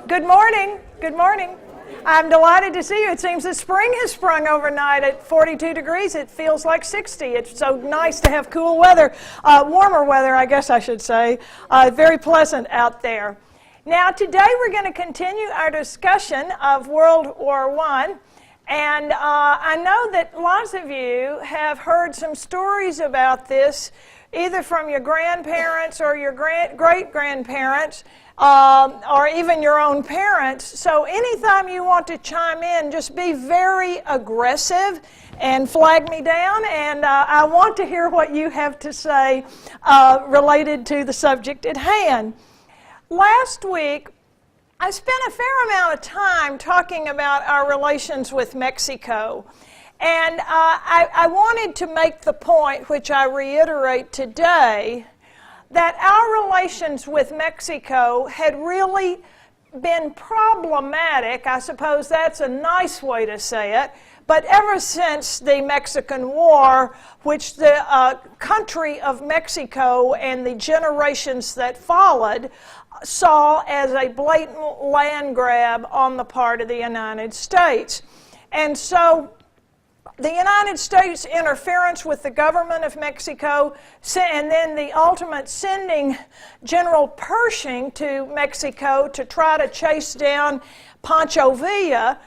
Good morning. Good morning. I'm delighted to see you. It seems that spring has sprung overnight at 42 degrees. It feels like 60. It's so nice to have cool weather, warmer weather, I guess I should say. Very pleasant out there. Now, today we're going to continue our discussion of World War I. And I know that lots of you have heard some stories about this, either from your grandparents or your great-grandparents, or even your own parents. So anytime you want to chime in, just be very aggressive and flag me down, and I want to hear what you have to say related to the subject at hand. Last week, I spent a fair amount of time talking about our relations with Mexico. And I wanted to make the point, which I reiterate today, that our relations with Mexico had really been problematic. I suppose that's a nice way to say it. But ever since the Mexican War, which the country of Mexico and the generations that followed saw as a blatant land grab on the part of the United States. And so the United States' interference with the government of Mexico, and then the ultimate sending General Pershing to Mexico to try to chase down Pancho Villa,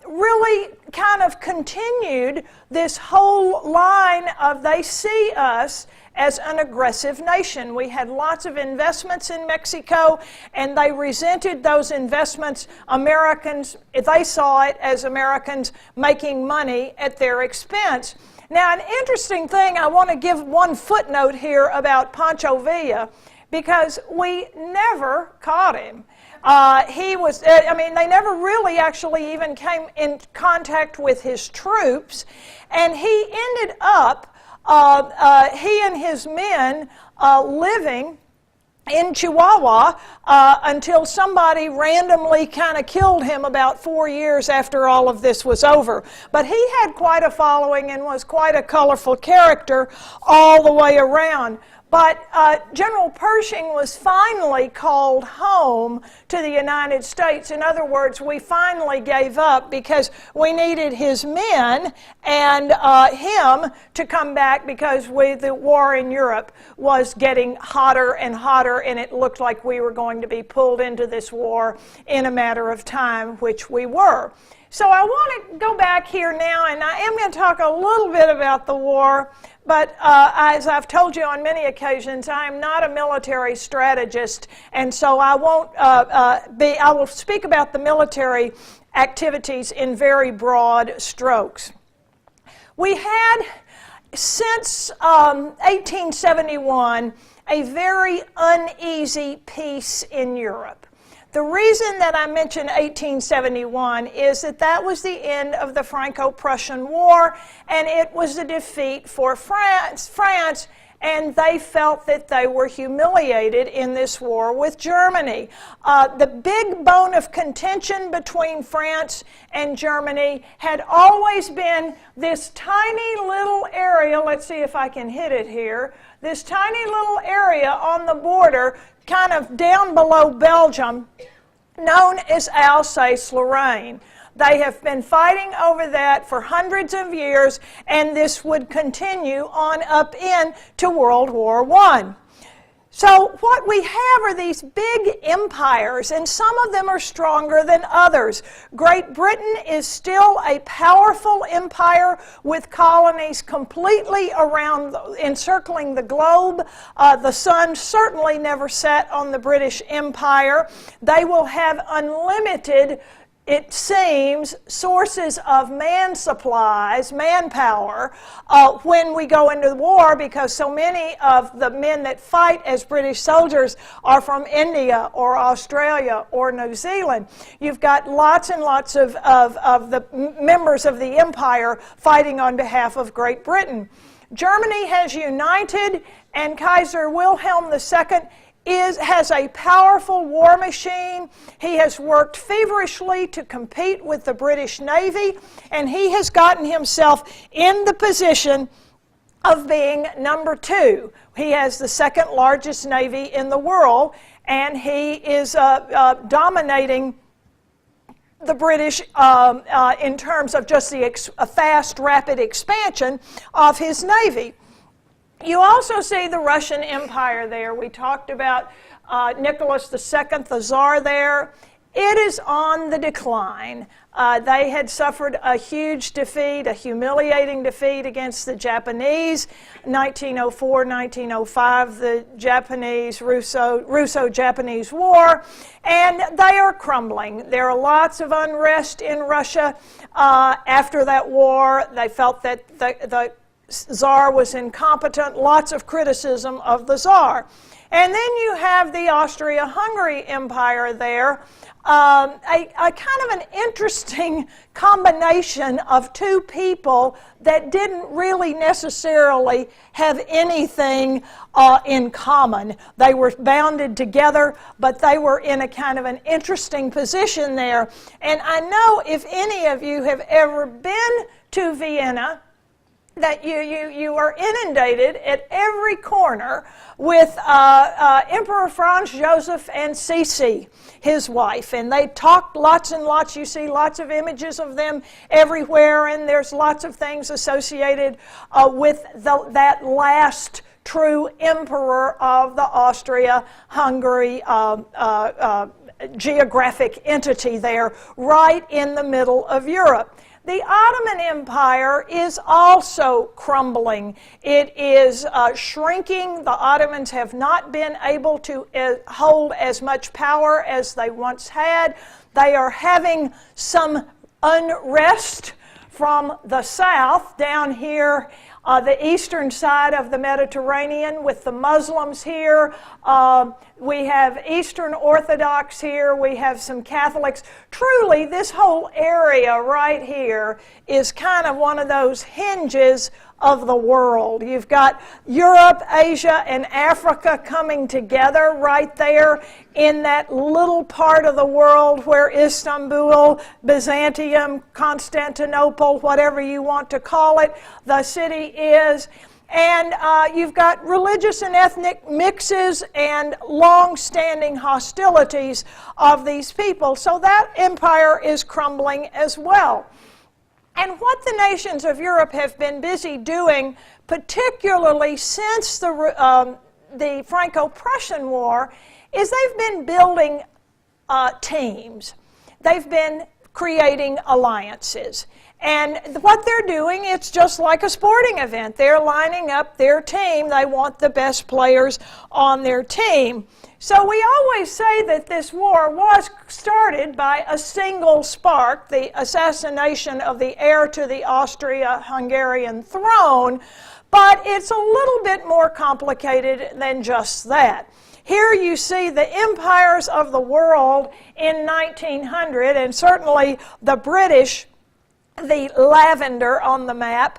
really kind of continued this whole line of they see us as an aggressive nation. We had lots of investments in Mexico, and they resented those investments. Americans, they saw it as Americans making money at their expense. Now, an interesting thing, I want to give one footnote here about Pancho Villa, because we never caught him. They never really actually even came in contact with his troops, and he ended up he and his men living in Chihuahua until somebody randomly kind of killed him about 4 years after all of this was over. But he had quite a following and was quite a colorful character all the way around. But General Pershing was finally called home to the United States. In other words, we finally gave up because we needed his men and him to come back because the war in Europe was getting hotter and hotter, and it looked like we were going to be pulled into this war in a matter of time, which we were. So I want to go back here now, and I am going to talk a little bit about the war, but as I've told you on many occasions, I am not a military strategist, and so I won't I will speak about the military activities in very broad strokes. We had, since 1871, a very uneasy peace in Europe. The reason that I mention 1871 is that was the end of the Franco-Prussian War, and it was a defeat for France, and they felt that they were humiliated in this war with Germany. The big bone of contention between France and Germany had always been this tiny little area, let's see if I can hit it here, this tiny little area on the border kind of down below Belgium, known as Alsace-Lorraine. They have been fighting over that for hundreds of years, and this would continue on up into World War I. So what we have are these big empires, and some of them are stronger than others. Great Britain is still a powerful empire with colonies completely around, encircling the globe. The sun certainly never set on the British Empire. They will have unlimited, it seems, sources of manpower, when we go into the war, because so many of the men that fight as British soldiers are from India or Australia or New Zealand. You've got lots and lots of the members of the empire fighting on behalf of Great Britain. Germany has united, and Kaiser Wilhelm II has a powerful war machine. He has worked feverishly to compete with the British Navy, and he has gotten himself in the position of being number 2. He has the second largest navy in the world, and he is dominating the British in terms of just the fast, rapid expansion of his navy. You also see the Russian Empire there. We talked about Nicholas II, the Tsar there. It is on the decline. They had suffered a huge defeat, a humiliating defeat against the Japanese. 1904, 1905, the Russo-Japanese War, and they are crumbling. There are lots of unrest in Russia after that war. They felt that the Tsar was incompetent, lots of criticism of the Tsar. And then you have the Austria-Hungary Empire there, a kind of an interesting combination of two people that didn't really necessarily have anything in common. They were bounded together, but they were in a kind of an interesting position there. And I know if any of you have ever been to Vienna, that you are inundated at every corner with Emperor Franz Joseph and Sisi, his wife. And they talked lots and lots. You see lots of images of them everywhere, and there's lots of things associated with that last true emperor of the Austria-Hungary geographic entity there, right in the middle of Europe. The Ottoman Empire is also crumbling. It is shrinking. The Ottomans have not been able to hold as much power as they once had. They are having some unrest from the south down here, the eastern side of the Mediterranean with the Muslims here. We have Eastern Orthodox here. We have some Catholics. Truly, this whole area right here is kind of one of those hinges of the world. You've got Europe, Asia, and Africa coming together right there in that little part of the world where Istanbul, Byzantium, Constantinople, whatever you want to call it, the city is. And you've got religious and ethnic mixes and long-standing hostilities of these people. So that empire is crumbling as well. And what the nations of Europe have been busy doing, particularly since the Franco-Prussian War, is they've been building teams. They've been creating alliances. And what they're doing, it's just like a sporting event. They're lining up their team. They want the best players on their team. So we always say that this war was started by a single spark, the assassination of the heir to the Austria-Hungarian throne, but it's a little bit more complicated than just that. Here you see the empires of the world in 1900, and certainly the British, the lavender on the map,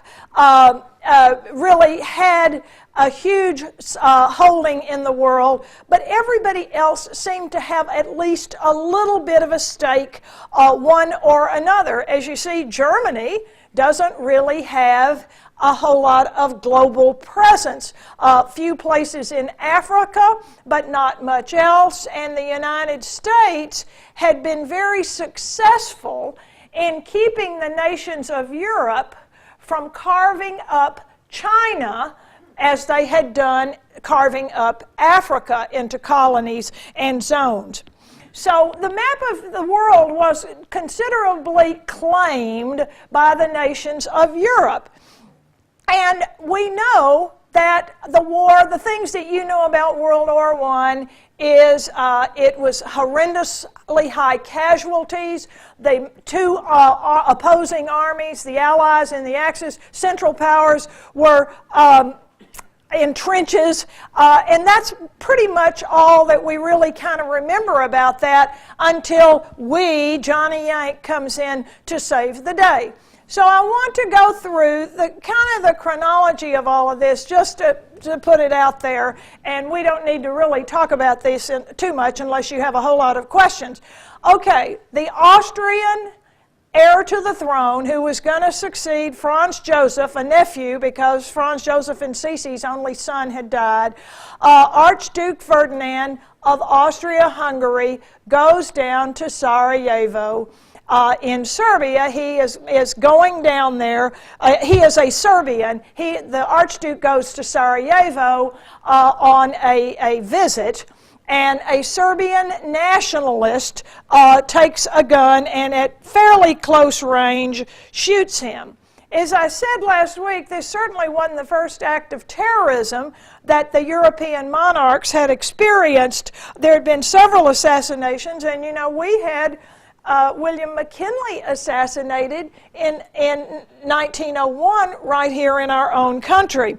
really had a huge holding in the world, but everybody else seemed to have at least a little bit of a stake, one or another. As you see, Germany doesn't really have a whole lot of global presence. A few places in Africa, but not much else. And the United States had been very successful in keeping the nations of Europe from carving up China as they had done carving up Africa into colonies and zones. So the map of the world was considerably claimed by the nations of Europe. And we know that the war, the things that you know about World War I, is it was horrendously high casualties. The two opposing armies, the Allies and the Axis, Central Powers, were in trenches, and that's pretty much all that we really kind of remember about that until Johnny Yank comes in to save the day. So I want to go through the chronology of all of this just to put it out there, and we don't need to really talk about this too much unless you have a whole lot of questions. Okay, the Austrian heir to the throne who was going to succeed Franz Joseph, a nephew, because Franz Joseph and Cece's only son had died. Archduke Ferdinand of Austria-Hungary goes down to Sarajevo in Serbia. He is going down there. He is a Serbian. The Archduke goes to Sarajevo on a visit. And a Serbian nationalist takes a gun and at fairly close range shoots him. As I said last week, this certainly wasn't the first act of terrorism that the European monarchs had experienced. There had been several assassinations, and you know, we had William McKinley assassinated in 1901 right here in our own country.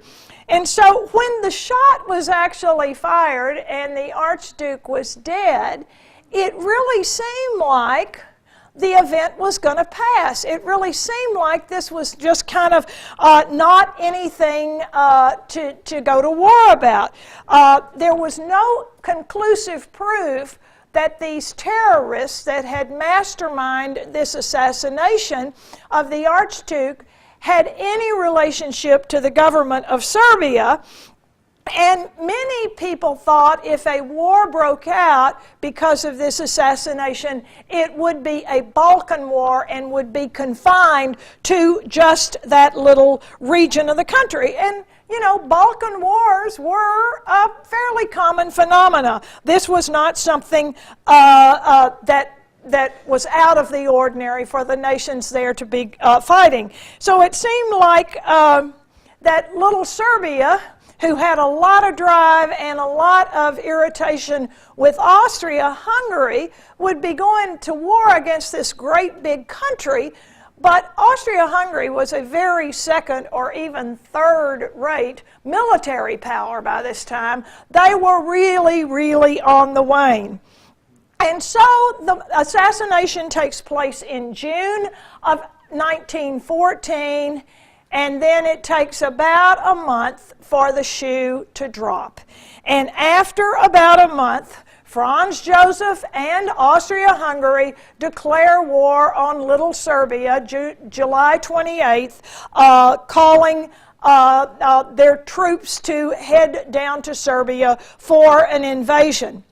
And so when the shot was actually fired and the Archduke was dead, it really seemed like the event was going to pass. It really seemed like this was just kind of not anything to go to war about. There was no conclusive proof that these terrorists that had masterminded this assassination of the Archduke had any relationship to the government of Serbia. And many people thought if a war broke out because of this assassination, it would be a Balkan War and would be confined to just that little region of the country. And you know, Balkan Wars were a fairly common phenomena. This was not something that was out of the ordinary for the nations there to be fighting. So it seemed like that little Serbia, who had a lot of drive and a lot of irritation with Austria-Hungary, would be going to war against this great big country. But Austria-Hungary was a very second or even third-rate military power by this time. They were really, really on the wane. And so the assassination takes place in June of 1914, and then it takes about a month for the shoe to drop. And after about a month, Franz Joseph and Austria-Hungary declare war on Little Serbia, July 28th, calling their troops to head down to Serbia for an invasion.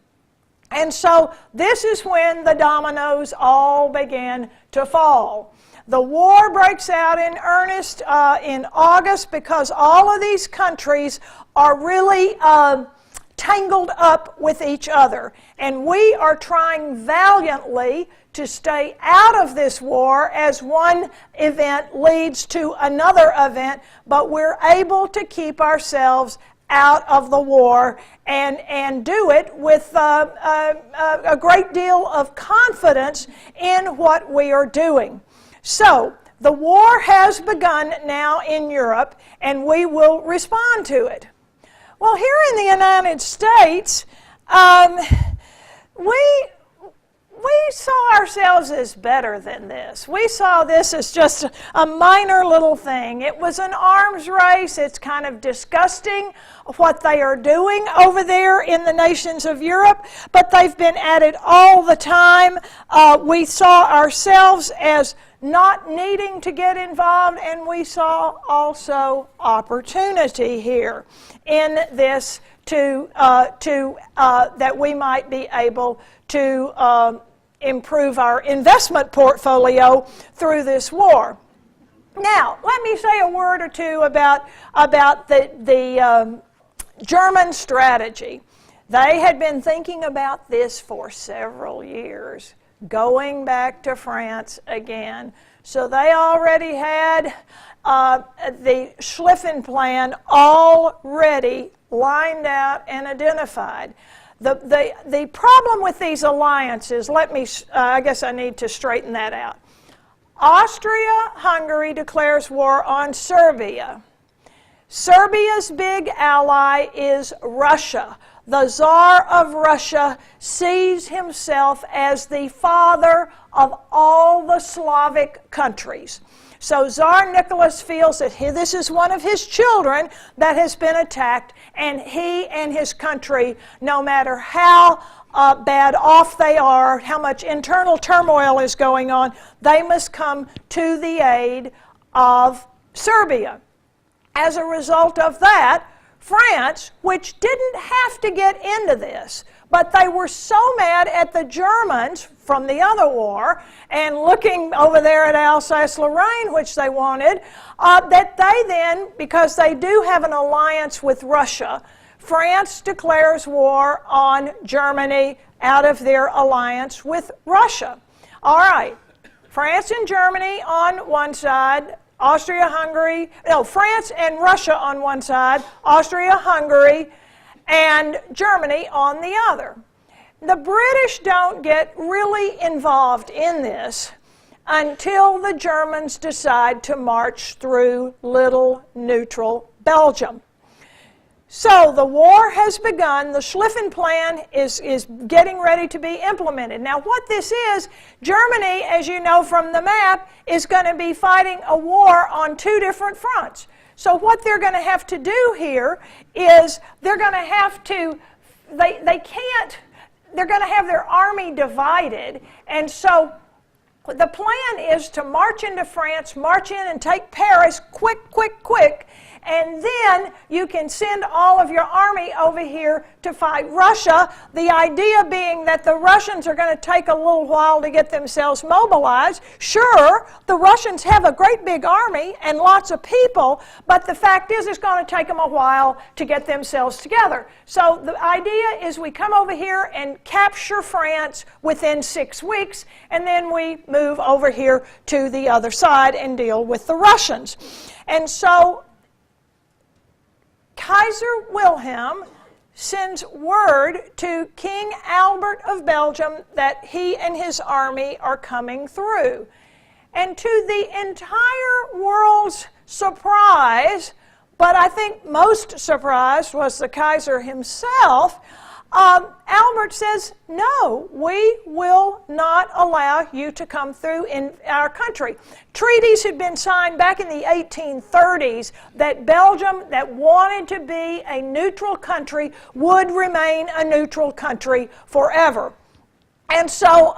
And so this is when the dominoes all begin to fall. The war breaks out in earnest in August because all of these countries are really tangled up with each other. And we are trying valiantly to stay out of this war as one event leads to another event, but we're able to keep ourselves out of the war and do it with a great deal of confidence in what we are doing. So the war has begun now in Europe, and we will respond to it. Well, here in the United States, we saw ourselves as better than this. We saw this as just a minor little thing. It was an arms race. It's kind of disgusting what they are doing over there in the nations of Europe, but they've been at it all the time. We saw ourselves as not needing to get involved, and we saw also opportunity here in this that we might be able to improve our investment portfolio through this war. Now, let me say a word or two about the German strategy. They had been thinking about this for several years, going back to France again. So they already had the Schlieffen plan already lined out and identified. The problem with these alliances, I guess I need to straighten that out. Austria-Hungary declares war on Serbia. Serbia's big ally is Russia. The Tsar of Russia sees himself as the father of all the Slavic countries. So Tsar Nicholas feels that this is one of his children that has been attacked, and he and his country, no matter how bad off they are, how much internal turmoil is going on, they must come to the aid of Serbia. As a result of that, France, which didn't have to get into this, but they were so mad at the Germans from the other war, and looking over there at Alsace-Lorraine, which they wanted, that they then, because they do have an alliance with Russia, France declares war on Germany out of their alliance with Russia. All right, France and Germany on one side, France and Russia on one side, Austria-Hungary, and Germany on the other. The British don't get really involved in this until the Germans decide to march through little neutral Belgium. So the war has begun. The Schlieffen Plan is getting ready to be implemented. Now what this is, Germany, as you know from the map, is going to be fighting a war on two different fronts. So what they're going to have to do here is they're going to have to, they're going to have their army divided, and so the plan is to march into France, march in and take Paris quick, and then you can send all of your army over here to fight Russia. The idea being that the Russians are going to take a little while to get themselves mobilized. Sure, the Russians have a great big army and lots of people, but the fact is it's going to take them a while to get themselves together. So the idea is we come over here and capture France within 6 weeks, and then we move over here to the other side and deal with the Russians. And so Kaiser Wilhelm sends word to King Albert of Belgium that he and his army are coming through. And to the entire world's surprise, but I think most surprised was the Kaiser himself, Albert says, no, we will not allow you to come through in our country. Treaties had been signed back in the 1830s that Belgium, that wanted to be a neutral country, would remain a neutral country forever. And so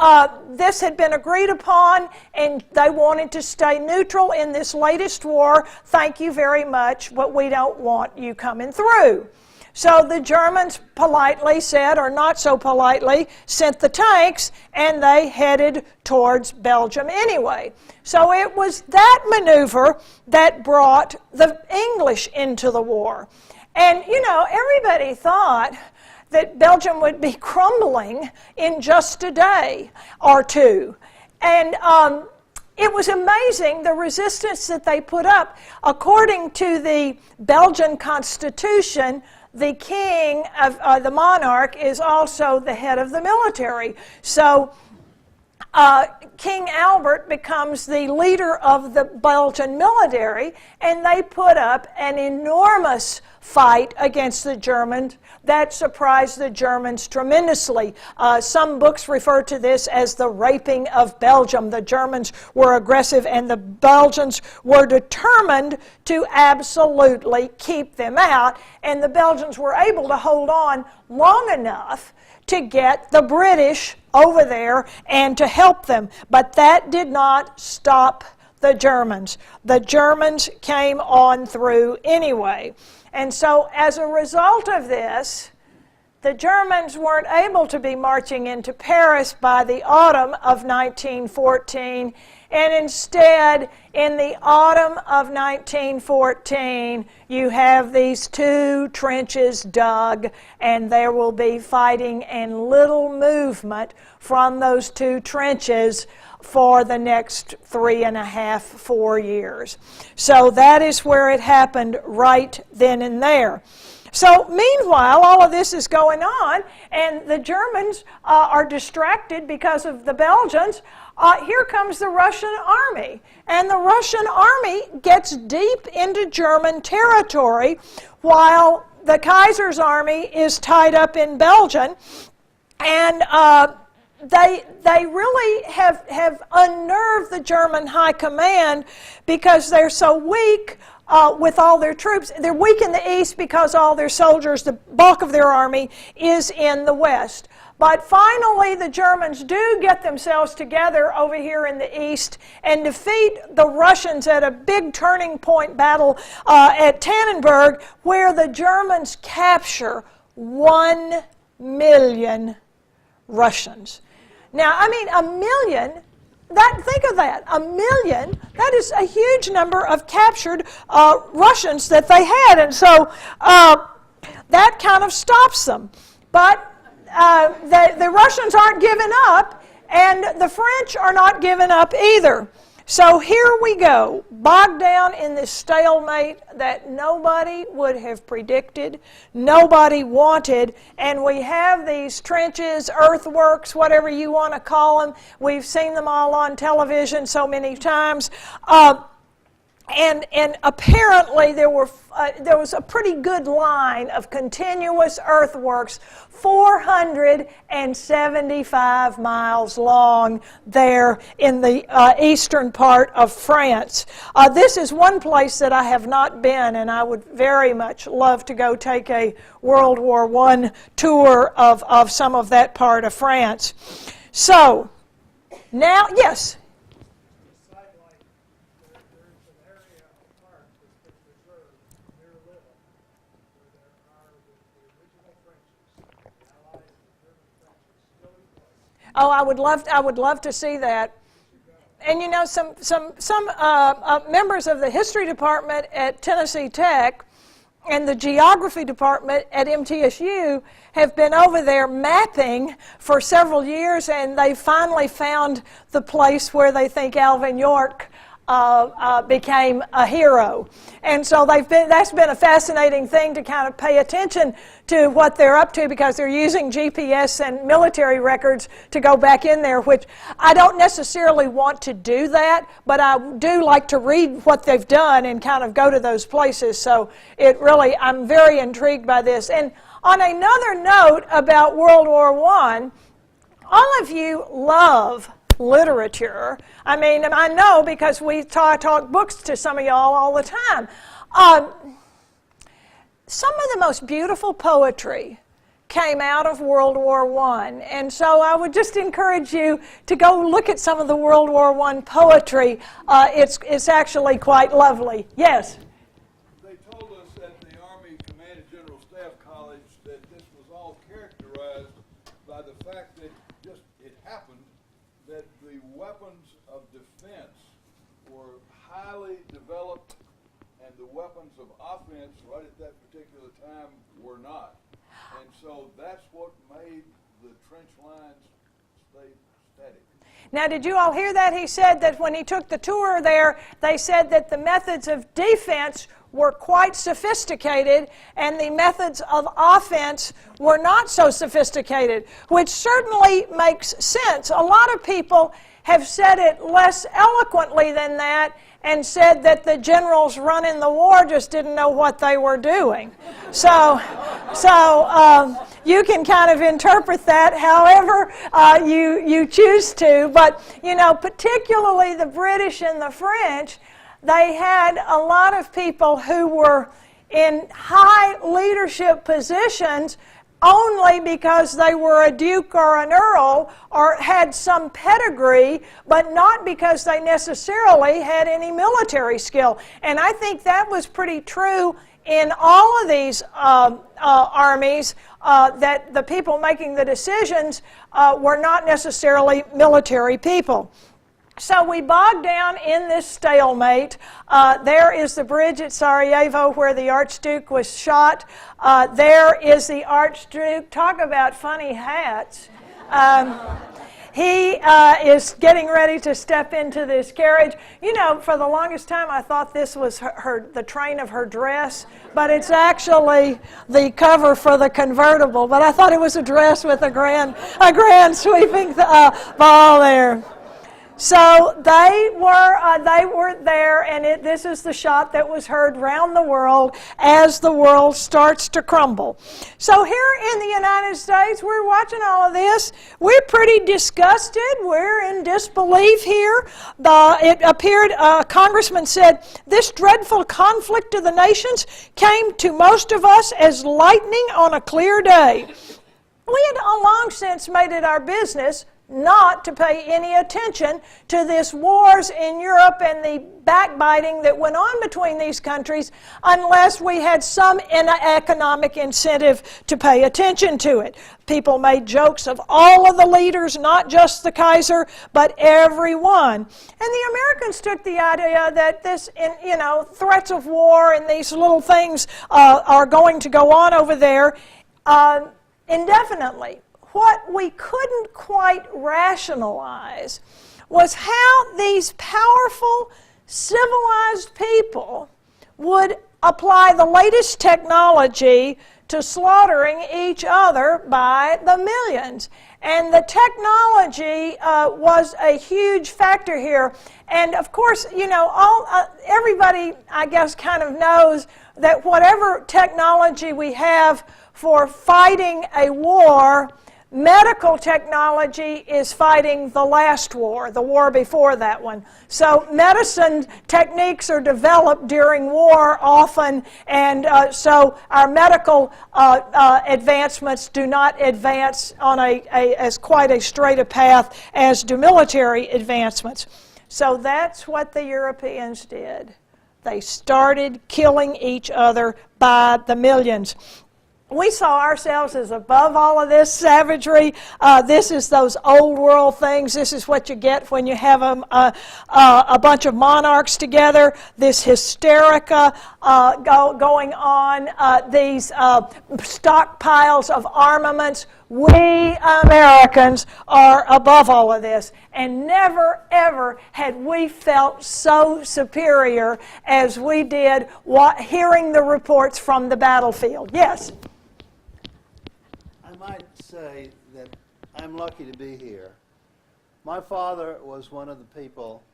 this had been agreed upon, and they wanted to stay neutral in this latest war. Thank you very much, but we don't want you coming through. So the Germans politely said, or not so politely, sent the tanks, and they headed towards Belgium anyway. So it was that maneuver that brought the English into the war. And, you know, everybody thought that Belgium would be crumbling in just a day or two. And it was amazing the resistance that they put up. According to the Belgian Constitution, the king, the monarch, is also the head of the military. So King Albert becomes the leader of the Belgian military, and they put up an enormous fight against the Germans that surprised the Germans tremendously. Some books refer to this as the raping of Belgium. The Germans were aggressive, and the Belgians were determined to absolutely keep them out, and the Belgians were able to hold on long enough to get the British over there and to help them. But that did not stop the Germans. The Germans came on through anyway. And so as a result of this, the Germans weren't able to be marching into Paris by the autumn of 1914, and instead, in the autumn of 1914, you have these two trenches dug, and there will be fighting and little movement from those two trenches for the next 3.5, 4 years. So that is where it happened right then and there. So meanwhile, all of this is going on, and the Germans are distracted because of the Belgians. Here comes the Russian army, and the Russian army gets deep into German territory while the Kaiser's army is tied up in Belgium, and they really have unnerved the German high command because they're so weak with all their troops. They're weak in the east because all their soldiers, the bulk of their army, is in the west. But finally, the Germans do get themselves together over here in the east and defeat the Russians at a big turning point battle at Tannenberg, where the Germans capture 1 million Russians. Now, I mean, 1 million, think of that, 1 million, that is a huge number of captured Russians that they had. And so that kind of stops them. But the Russians aren't giving up, and the French are not giving up either. So here we go, bogged down in this stalemate that nobody would have predicted, nobody wanted, and we have these trenches, earthworks, whatever you want to call them. We've seen them all on television so many times. And apparently there was a pretty good line of continuous earthworks, 475 miles long there in the eastern part of France. This is one place that I have not been, and I would very much love to go take a World War I tour of some of that part of France. So, now, yes? Oh, I would love to see that. And you know, some members of the history department at Tennessee Tech and the geography department at MTSU have been over there mapping for several years, and they finally found the place where they think Alvin York became a hero. And so that's been a fascinating thing to kind of pay attention to what they're up to, because they're using GPS and military records to go back in there, which I don't necessarily want to do that, but I do like to read what they've done and kind of go to those places. So I'm very intrigued by this. And on another note about World War I, all of you love literature. I mean, and I know because we talk books to some of y'all all the time. Some of the most beautiful poetry came out of World War I, and so I would just encourage you to go look at some of the World War I poetry. It's actually quite lovely. Yes? They told us at the Army Command and General Staff College that this was all characterized by the fact that it happened that the weapons of defense were highly developed and the weapons of offense right at that particular time were not. And so that's what made the trench lines stay static. Now, did you all hear that? He said that when he took the tour there, they said that the methods of defense were quite sophisticated and the methods of offense were not so sophisticated, which certainly makes sense. A lot of people have said it less eloquently than that and said that the generals running the war just didn't know what they were doing. So you can kind of interpret that however you choose to. But, you know, particularly the British and the French, they had a lot of people who were in high leadership positions only because they were a duke or an earl or had some pedigree, but not because they necessarily had any military skill. And I think that was pretty true in all of these armies, that the people making the decisions were not necessarily military people. So we bogged down in this stalemate. There is the bridge at Sarajevo where the Archduke was shot. There is the Archduke. Talk about funny hats. He is getting ready to step into this carriage. You know, for the longest time I thought this was the train of her dress, but it's actually the cover for the convertible. But I thought it was a dress with a grand sweeping ball there. So they were there, and this is the shot that was heard round the world as the world starts to crumble. So here in the United States, we're watching all of this. We're pretty disgusted. We're in disbelief here. It appeared, a congressman said, this dreadful conflict of the nations came to most of us as lightning on a clear day. We had long since made it our business not to pay any attention to this wars in Europe and the backbiting that went on between these countries unless we had some economic incentive to pay attention to it. People made jokes of all of the leaders, not just the Kaiser, but everyone. And the Americans took the idea that this, threats of war and these little things are going to go on over there indefinitely. What we couldn't quite rationalize was how these powerful, civilized people would apply the latest technology to slaughtering each other by the millions. And the technology was a huge factor here. And of course, everybody, I guess, kind of knows that whatever technology we have for fighting a war, medical technology is fighting the last war, the war before that one. So medicine techniques are developed during war often, and so our medical advancements do not advance on as quite a straight a path as do military advancements. So that's what the Europeans did. They started killing each other by the millions. We saw ourselves as above all of this savagery. This is those old world things. This is what you get when you have a bunch of monarchs together. This hysterica going on, these stockpiles of armaments. We Americans are above all of this. And never, ever had we felt so superior as we did hearing the reports from the battlefield. Yes? I might say that I'm lucky to be here. My father was one of the people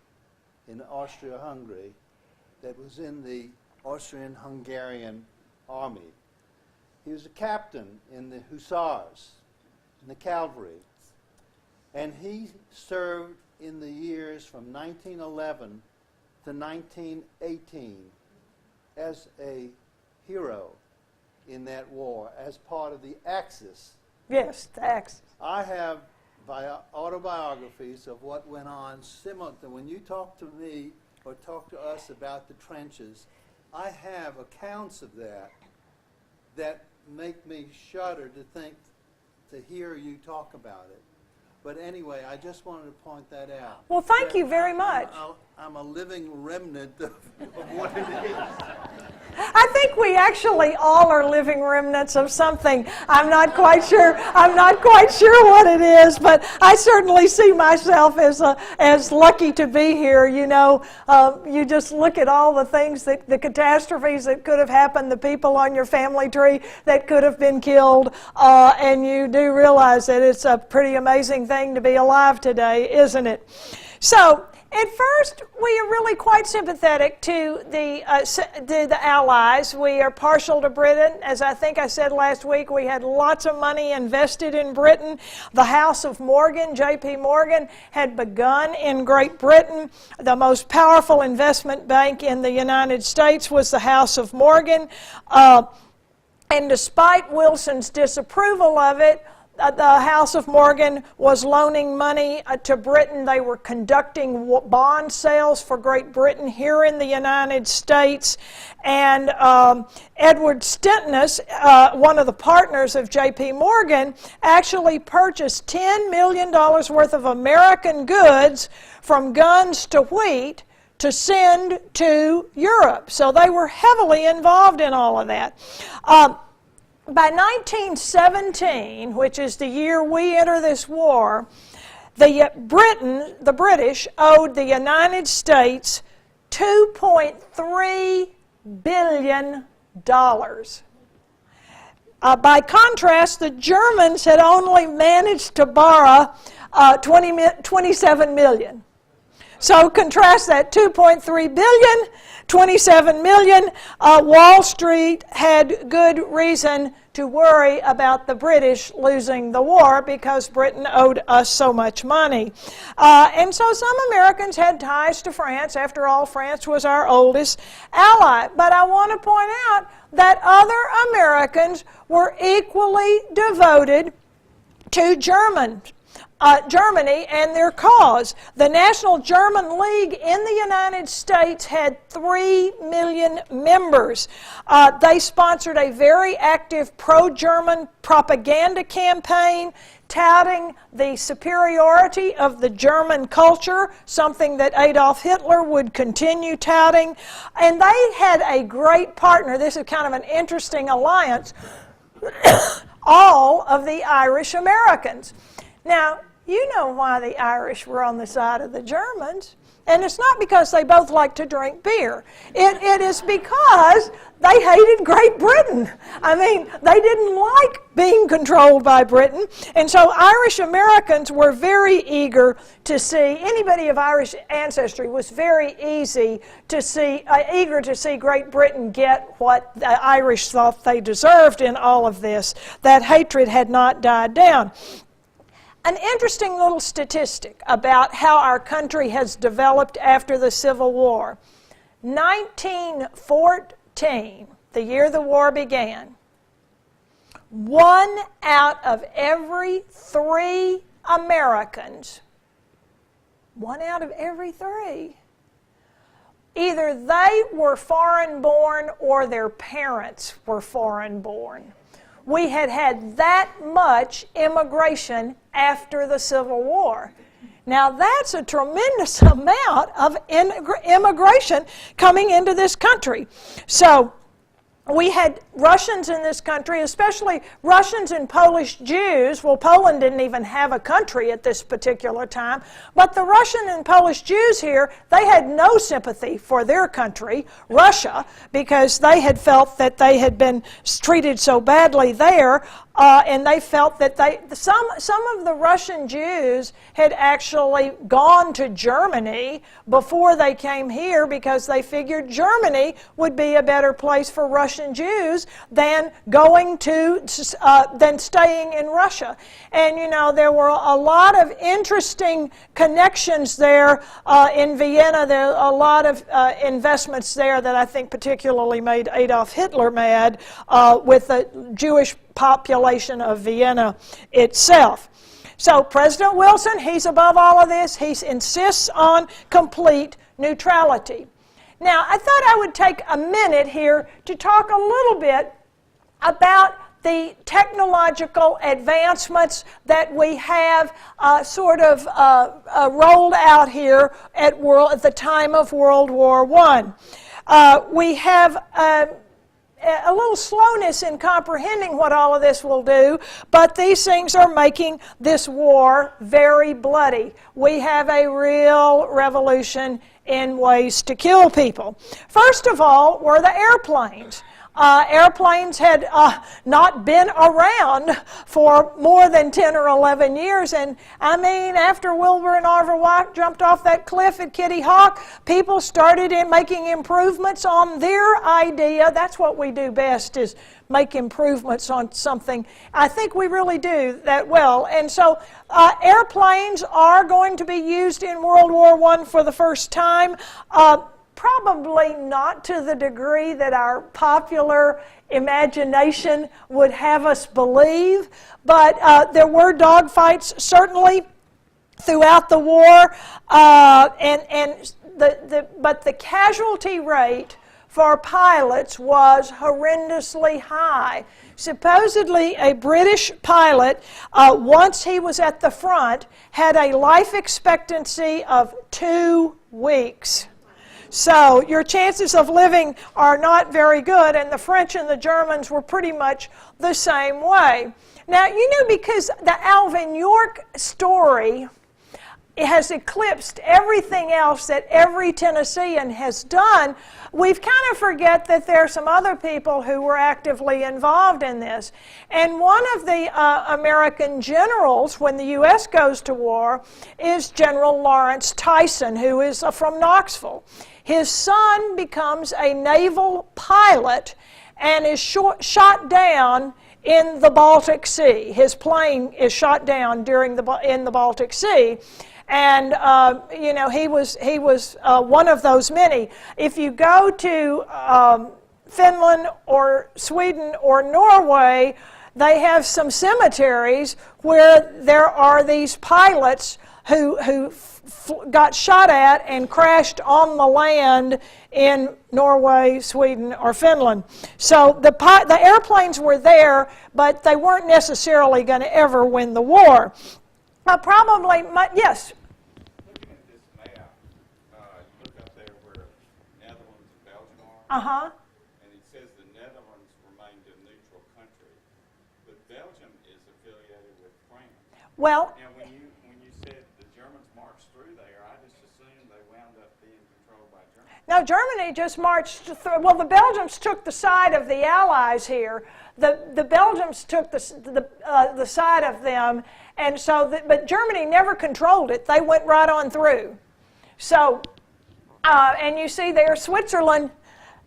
in AustriaHungary that was in the Austrian-Hungarian army. He was a captain in the hussars, in the cavalry, and he served in the years from 1911 to 1918 as a hero in that war, as part of the Axis. Yes, the Axis. I have autobiographies of what went on similar to when you talk to me or talk to us about the trenches. I have accounts of that make me shudder to hear you talk about it. But anyway, I just wanted to point that out. Well, thank you very much. I'm a living remnant of what it is. I think we actually all are living remnants of something. I'm not quite sure what it is, but I certainly see myself as lucky to be here. You just look at all the things, the catastrophes that could have happened, the people on your family tree that could have been killed, and you do realize that it's a pretty amazing thing to be alive today, isn't it? So, at first, we are really quite sympathetic to the Allies. We are partial to Britain. As I think I said last week, we had lots of money invested in Britain. The House of Morgan, J.P. Morgan, had begun in Great Britain. The most powerful investment bank in the United States was the House of Morgan. And despite Wilson's disapproval of it, the House of Morgan was loaning money to Britain. They were conducting bond sales for Great Britain here in the United States. And Edward Stennis, one of the partners of J.P. Morgan, actually purchased $10 million worth of American goods, from guns to wheat, to send to Europe. So they were heavily involved in all of that. By 1917, which is the year we enter this war, the British owed the United States $2.3 billion. By contrast, the Germans had only managed to borrow $27 million. So contrast that 2.3 billion, 27 million. Wall Street had good reason to worry about the British losing the war because Britain owed us so much money. And so some Americans had ties to France. After all, France was our oldest ally. But I want to point out that other Americans were equally devoted to Germany and their cause. The National German League in the United States had 3 million members. They sponsored a very active pro-German propaganda campaign touting the superiority of the German culture, something that Adolf Hitler would continue touting. And they had a great partner. This is kind of an interesting alliance. All of the Irish Americans. Now, you know why the Irish were on the side of the Germans. And it's not because they both like to drink beer. It is because they hated Great Britain. I mean, they didn't like being controlled by Britain. And so Irish Americans were very eager to see, anybody of Irish ancestry was very eager to see Great Britain get what the Irish thought they deserved in all of this. That hatred had not died down. An interesting little statistic about how our country has developed after the Civil War. 1914, the year the war began, 1 out of every 3 Americans, 1 out of every 3, either they were foreign-born or their parents were foreign-born. We had had that much immigration after the Civil War. Now that's a tremendous amount of immigration coming into this country. So we had Russians in this country, especially Russians and Polish Jews. Well, Poland didn't even have a country at this particular time. But the Russian and Polish Jews here, they had no sympathy for their country, Russia, because they had felt that they had been treated so badly there. And they felt that some of the Russian Jews had actually gone to Germany before they came here because they figured Germany would be a better place for Russian Jews than staying in Russia. And you know, there were a lot of interesting connections there in Vienna. There are a lot of investments there that I think particularly made Adolf Hitler mad with the Jewish population of Vienna itself. So President Wilson, he's above all of this. He insists on complete neutrality. Now, I thought I would take a minute here to talk a little bit about the technological advancements that we have rolled out here at the time of World War I. We have a little slowness in comprehending what all of this will do, but these things are making this war very bloody. We have a real revolution in ways to kill people. First of all were the airplanes. Airplanes had not been around for more than 10 or 11 years. And I mean, after Wilbur and Orville Wright jumped off that cliff at Kitty Hawk, people started making improvements on their idea. That's what we do best, is make improvements on something. I think we really do that well. And so airplanes are going to be used in World War I for the first time. Probably not to the degree that our popular imagination would have us believe, but there were dogfights certainly throughout the war, but the casualty rate for pilots was horrendously high. Supposedly, a British pilot, once he was at the front, had a life expectancy of 2 weeks. So your chances of living are not very good, and the French and the Germans were pretty much the same way. Now, you know, because the Alvin York story it has eclipsed everything else that every Tennessean has done, we've kind of forget that there are some other people who were actively involved in this. And one of the American generals when the U.S. goes to war is General Lawrence Tyson, who is from Knoxville. His son becomes a naval pilot and is shot down in the Baltic Sea. His plane is shot down in the Baltic Sea. And you know, he was one of those many. If you go to Finland or Sweden or Norway, they have some cemeteries where there are these pilots who got shot at and crashed on the land in Norway, Sweden, or Finland. So the airplanes were there, but they weren't necessarily going to ever win the war. Yes? Looking at this map, you look up there where Netherlands and Belgium are. Uh-huh. And it says the Netherlands remained a neutral country. But Belgium is affiliated with France. Well, And when you said the Germans marched through there, I just assumed they wound up being controlled by Germany. no, Germany just marched through. Well, the Belgians took the side of the Allies here. The Belgians took the side of them, and so but Germany never controlled it. They went right on through. So, and you see there Switzerland,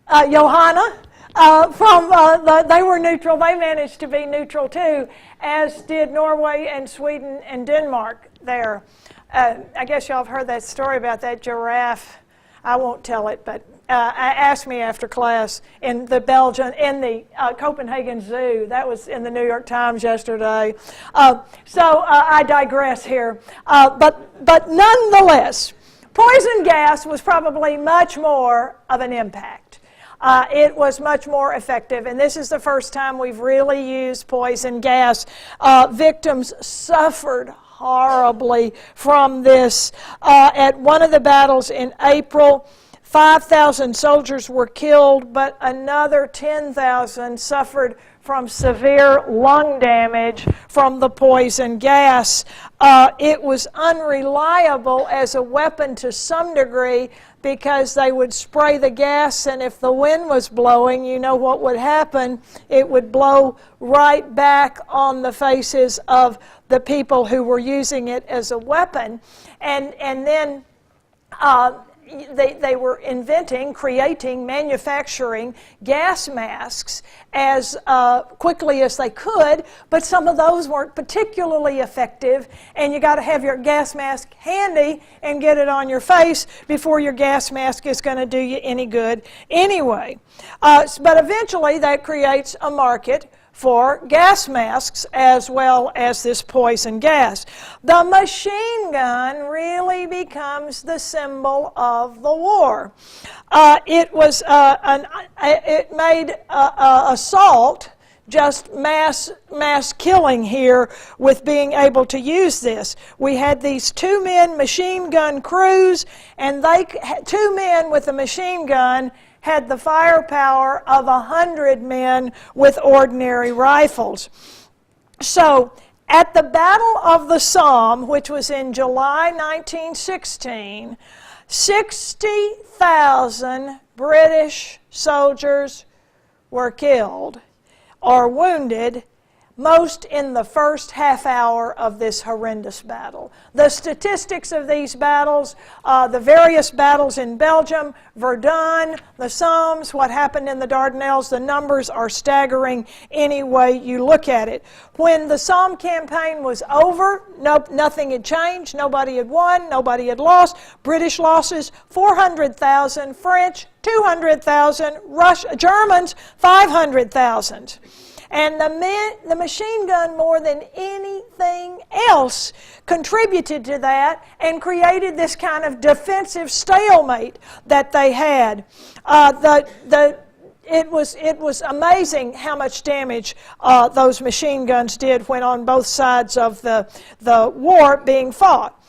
Johanna, they were neutral. They managed to be neutral too, as did Norway and Sweden and Denmark there. I guess y'all have heard that story about that giraffe. I won't tell it, but asked me after class in the Copenhagen Zoo. That was in the New York Times yesterday. So I digress here. But nonetheless, poison gas was probably much more of an impact. It was much more effective, and this is the first time we've really used poison gas. Victims suffered horribly from this. At one of the battles in April, 5,000 soldiers were killed, but another 10,000 suffered from severe lung damage from the poison gas. It was unreliable as a weapon to some degree because they would spray the gas, and if the wind was blowing, you know what would happen? It would blow right back on the faces of the people who were using it as a weapon. And then they were creating, manufacturing gas masks as quickly as they could, but some of those weren't particularly effective, and you got to have your gas mask handy and get it on your face before your gas mask is going to do you any good anyway. But eventually that creates a market for gas masks as well as this poison gas. The machine gun really becomes the symbol of the war. It made assault just mass killing here with being able to use this. We had these 2-man machine gun crews, and 2 men with a machine gun had the firepower of 100 men with ordinary rifles. So, at the Battle of the Somme, which was in July 1916, 60,000 British soldiers were killed or wounded, most in the first half hour of this horrendous battle. The statistics of these battles, the various battles in Belgium, Verdun, the Somme, what happened in the Dardanelles, the numbers are staggering any way you look at it. When the Somme campaign was over, nothing had changed, nobody had won, nobody had lost. British losses, 400,000, French, 200,000, Germans, 500,000. And the machine gun, more than anything else, contributed to that and created this kind of defensive stalemate that they had. It was amazing how much damage those machine guns did when on both sides of the war being fought.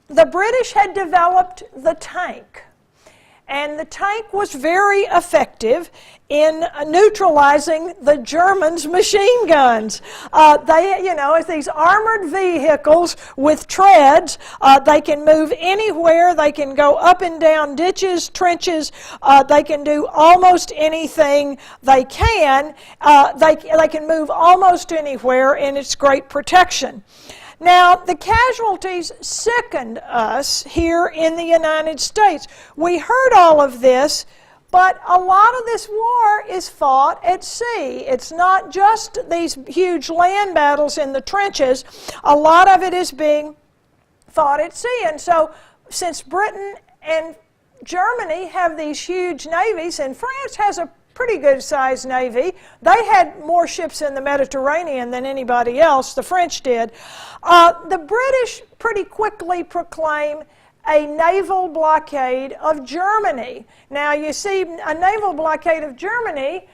The British had developed the tank. And the tank was very effective in neutralizing the Germans' machine guns. As these armored vehicles with treads, they can move anywhere. They can go up and down ditches, trenches. They can do almost anything they can. They can move almost anywhere, and it's great protection. Now, the casualties sickened us here in the United States. We heard all of this, but a lot of this war is fought at sea. It's not just these huge land battles in the trenches. A lot of it is being fought at sea. And so, since Britain and Germany have these huge navies, and France has a pretty good-sized navy. They had more ships in the Mediterranean than anybody else, the French did. The British pretty quickly proclaim a naval blockade of Germany. Now, you see, a naval blockade of Germany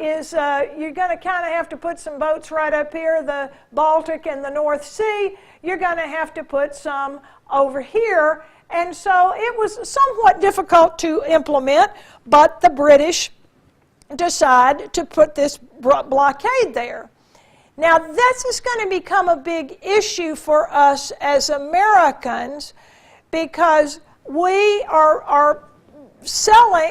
is you're going to kind of have to put some boats right up here, the Baltic and the North Sea. You're going to have to put some over here. And so it was somewhat difficult to implement, but the British decide to put this blockade there. Now, this is going to become a big issue for us as Americans because we are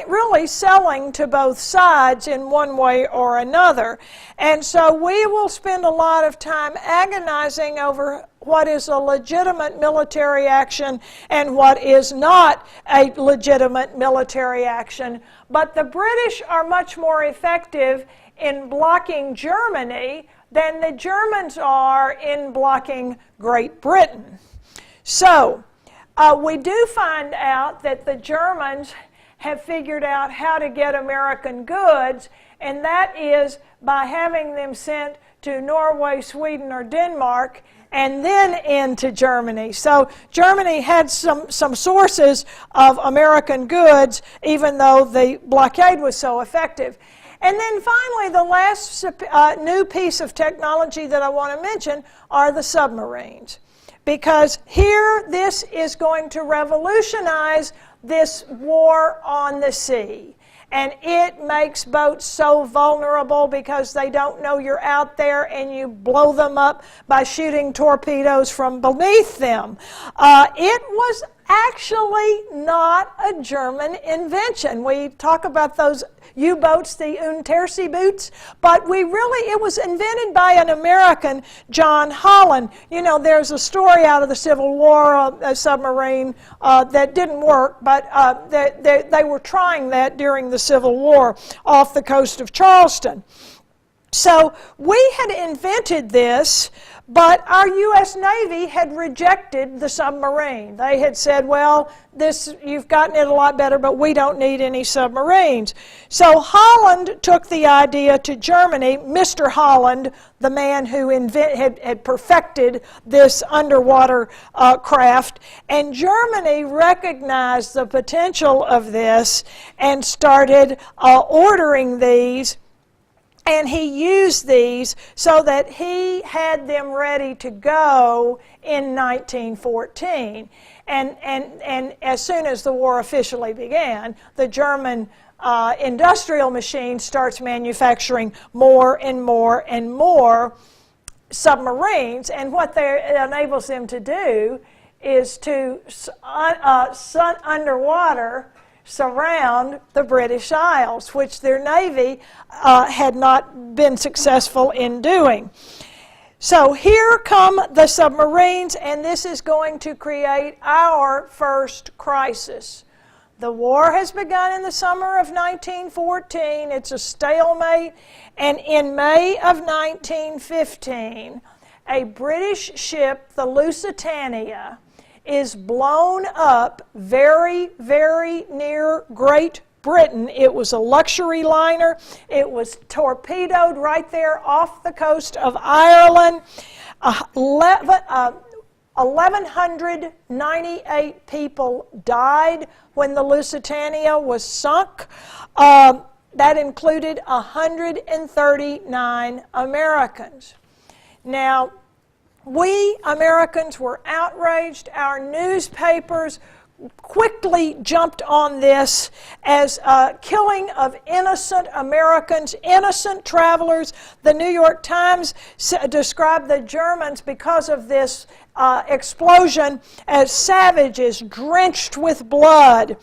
really selling to both sides in one way or another. And so we will spend a lot of time agonizing over what is a legitimate military action and what is not a legitimate military action. But the British are much more effective in blocking Germany than the Germans are in blocking Great Britain. So we do find out that the Germans have figured out how to get American goods, and that is by having them sent to Norway, Sweden, or Denmark, and then into Germany. So Germany had some sources of American goods, even though the blockade was so effective. And then finally, the last new piece of technology that I want to mention are the submarines. Because here, this is going to revolutionize this war on the sea. And it makes boats so vulnerable because they don't know you're out there and you blow them up by shooting torpedoes from beneath them. It was actually not a German invention. We talk about those U-boats, the Unterseeboots, but it was invented by an American, John Holland. You know, there's a story out of the Civil War, a submarine that didn't work, but they were trying that during the Civil War off the coast of Charleston. So we had invented this, but our U.S. Navy had rejected the submarine. They had said, well, you've gotten it a lot better, but we don't need any submarines. So Holland took the idea to Germany, Mr. Holland, the man who had perfected this underwater craft, and Germany recognized the potential of this and started ordering these. And he used these so that he had them ready to go in 1914. And as soon as the war officially began, the German industrial machine starts manufacturing more and more and more submarines. And what it enables them to do is to underwater surround the British Isles, which their Navy had not been successful in doing. So here come the submarines, and this is going to create our first crisis. The war has begun in the summer of 1914. It's a stalemate, and in May of 1915, a British ship, the Lusitania, is blown up very, very near Great Britain. It was a luxury liner. It was torpedoed right there off the coast of Ireland. 1,198 people died when the Lusitania was sunk. That included 139 Americans. Now, we Americans were outraged. Our newspapers quickly jumped on this as killing of innocent Americans, innocent travelers. The New York Times described the Germans, because of this explosion, as savages drenched with blood.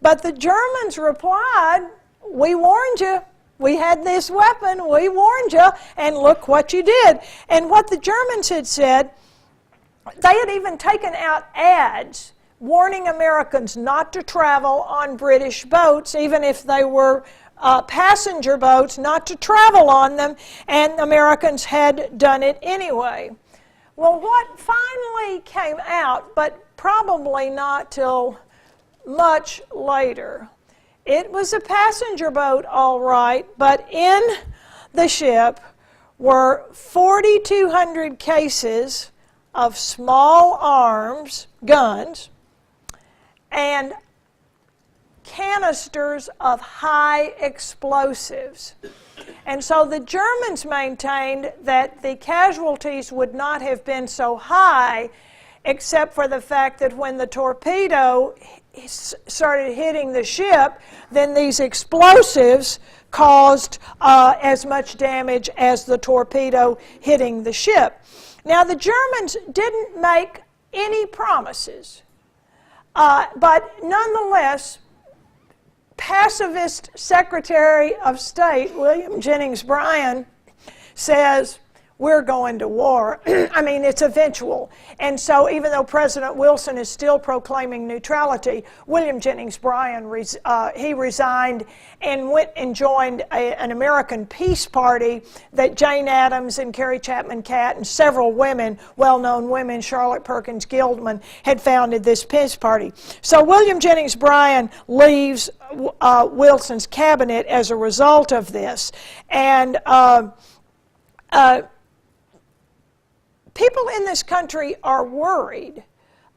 But the Germans replied, "We warned you. We had this weapon. We warned you, and look what you did." And what the Germans had said, they had even taken out ads warning Americans not to travel on British boats, even if they were passenger boats, not to travel on them, and Americans had done it anyway. Well, what finally came out, but probably not till much later, it was a passenger boat, all right, but in the ship were 4,200 cases of small arms, guns, and canisters of high explosives. And so the Germans maintained that the casualties would not have been so high, except for the fact that when the torpedo started hitting the ship, then these explosives caused as much damage as the torpedo hitting the ship. Now, the Germans didn't make any promises. But nonetheless, pacifist Secretary of State William Jennings Bryan says, "We're going to war." I mean, it's eventual. And so even though President Wilson is still proclaiming neutrality, William Jennings Bryan, he resigned and went and joined an American peace party that Jane Addams and Carrie Chapman Catt and several women, well-known women, Charlotte Perkins Gilman, had founded this peace party. So William Jennings Bryan leaves Wilson's cabinet as a result of this. And people in this country are worried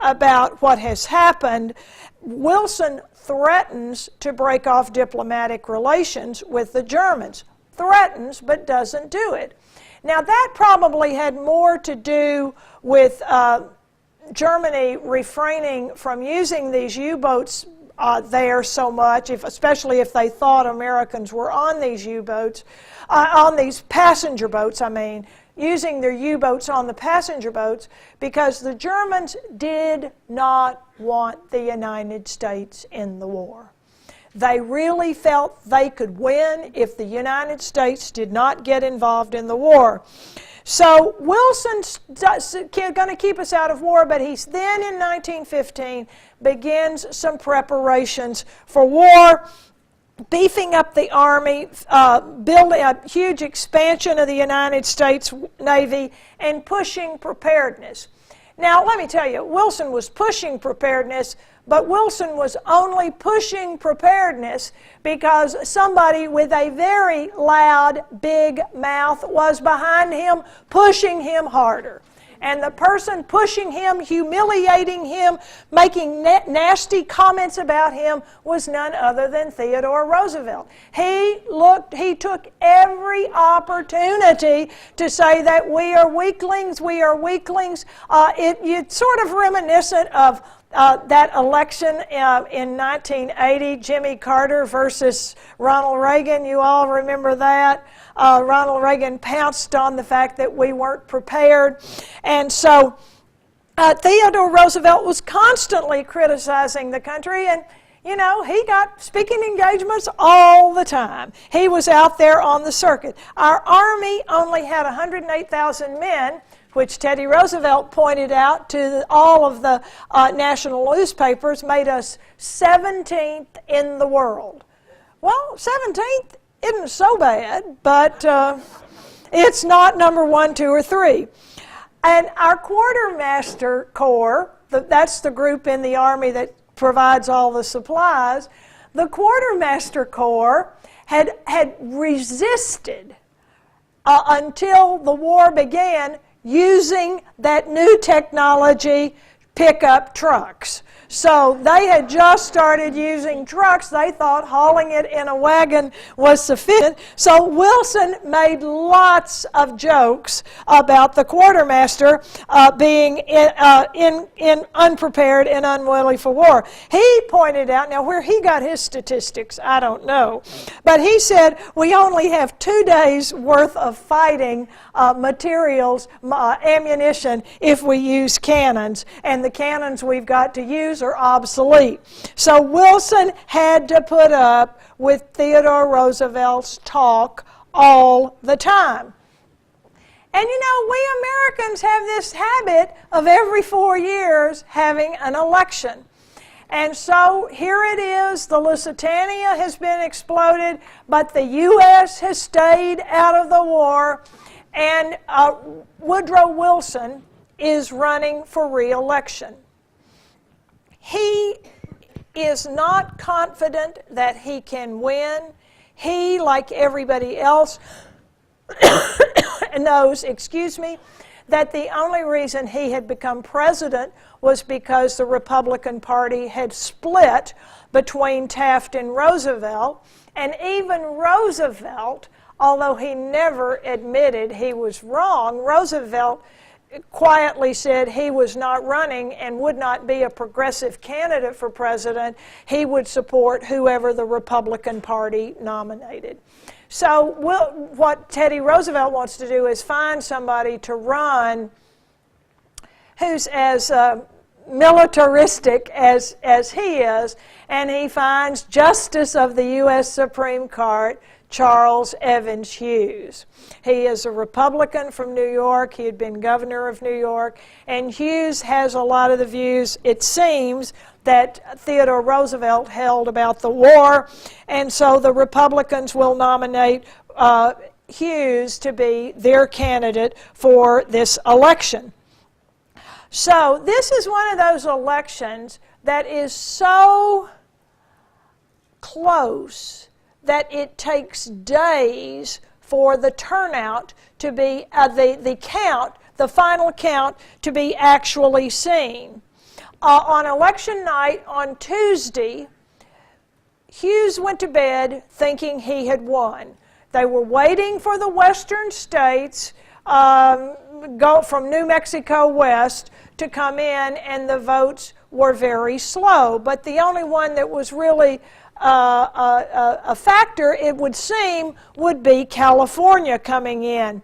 about what has happened. Wilson threatens to break off diplomatic relations with the Germans. Threatens, but doesn't do it. Now, that probably had more to do with Germany refraining from using these U-boats there so much, especially if they thought Americans were on these U-boats, on these passenger boats, using their U-boats on the passenger boats, because the Germans did not want the United States in the war. They really felt they could win if the United States did not get involved in the war. So Wilson's going to keep us out of war, but he's then in 1915 begins some preparations for war, beefing up the Army, building a huge expansion of the United States Navy, and pushing preparedness. Now, let me tell you, Wilson was pushing preparedness, but Wilson was only pushing preparedness because somebody with a very loud, big mouth was behind him, pushing him harder. And the person pushing him, humiliating him, making nasty comments about him was none other than Theodore Roosevelt. He took every opportunity to say that we are weaklings, we are weaklings. It's sort of reminiscent of that election in 1980, Jimmy Carter versus Ronald Reagan. You all remember that? Ronald Reagan pounced on the fact that we weren't prepared. And so Theodore Roosevelt was constantly criticizing the country, and he got speaking engagements all the time. He was out there on the circuit. Our Army only had 108,000 men, which Teddy Roosevelt pointed out to all of the national newspapers, made us 17th in the world. Well, 17th isn't so bad, but it's not number 1, 2, or 3. And our Quartermaster Corps, that's the group in the Army that provides all the supplies, the Quartermaster Corps had resisted until the war began using that new technology, pickup trucks. So they had just started using trucks. They thought hauling it in a wagon was sufficient. So Wilson made lots of jokes about the quartermaster being unprepared and unwilling for war. He pointed out, now where he got his statistics, I don't know, but he said we only have 2 days worth of fighting materials, ammunition, if we use cannons, and the cannons we've got to use are obsolete. So Wilson had to put up with Theodore Roosevelt's talk all the time. And you know, we Americans have this habit of every 4 years having an election. And so here it is, the Lusitania has been exploded, but the U.S. has stayed out of the war, and Woodrow Wilson is running for re-election. He is not confident that he can win. He, like everybody else, knows, that the only reason he had become president was because the Republican Party had split between Taft and Roosevelt. And even Roosevelt, although he never admitted he was wrong, Roosevelt quietly said he was not running and would not be a progressive candidate for president. He would support whoever the Republican Party nominated. So what Teddy Roosevelt wants to do is find somebody to run who's as militaristic as he is, and he finds Justice of the U.S. Supreme Court, Charles Evans Hughes. He is a Republican from New York. He had been governor of New York, and Hughes has a lot of the views, it seems, that Theodore Roosevelt held about the war, and so the Republicans will nominate Hughes to be their candidate for this election. So this is one of those elections that is so close that it takes days for the turnout to be, the final count to be actually seen. On election night on Tuesday, Hughes went to bed thinking he had won. They were waiting for the western states, go from New Mexico west, to come in, and the votes were very slow. But the only one that was really a factor, it would seem, would be California coming in.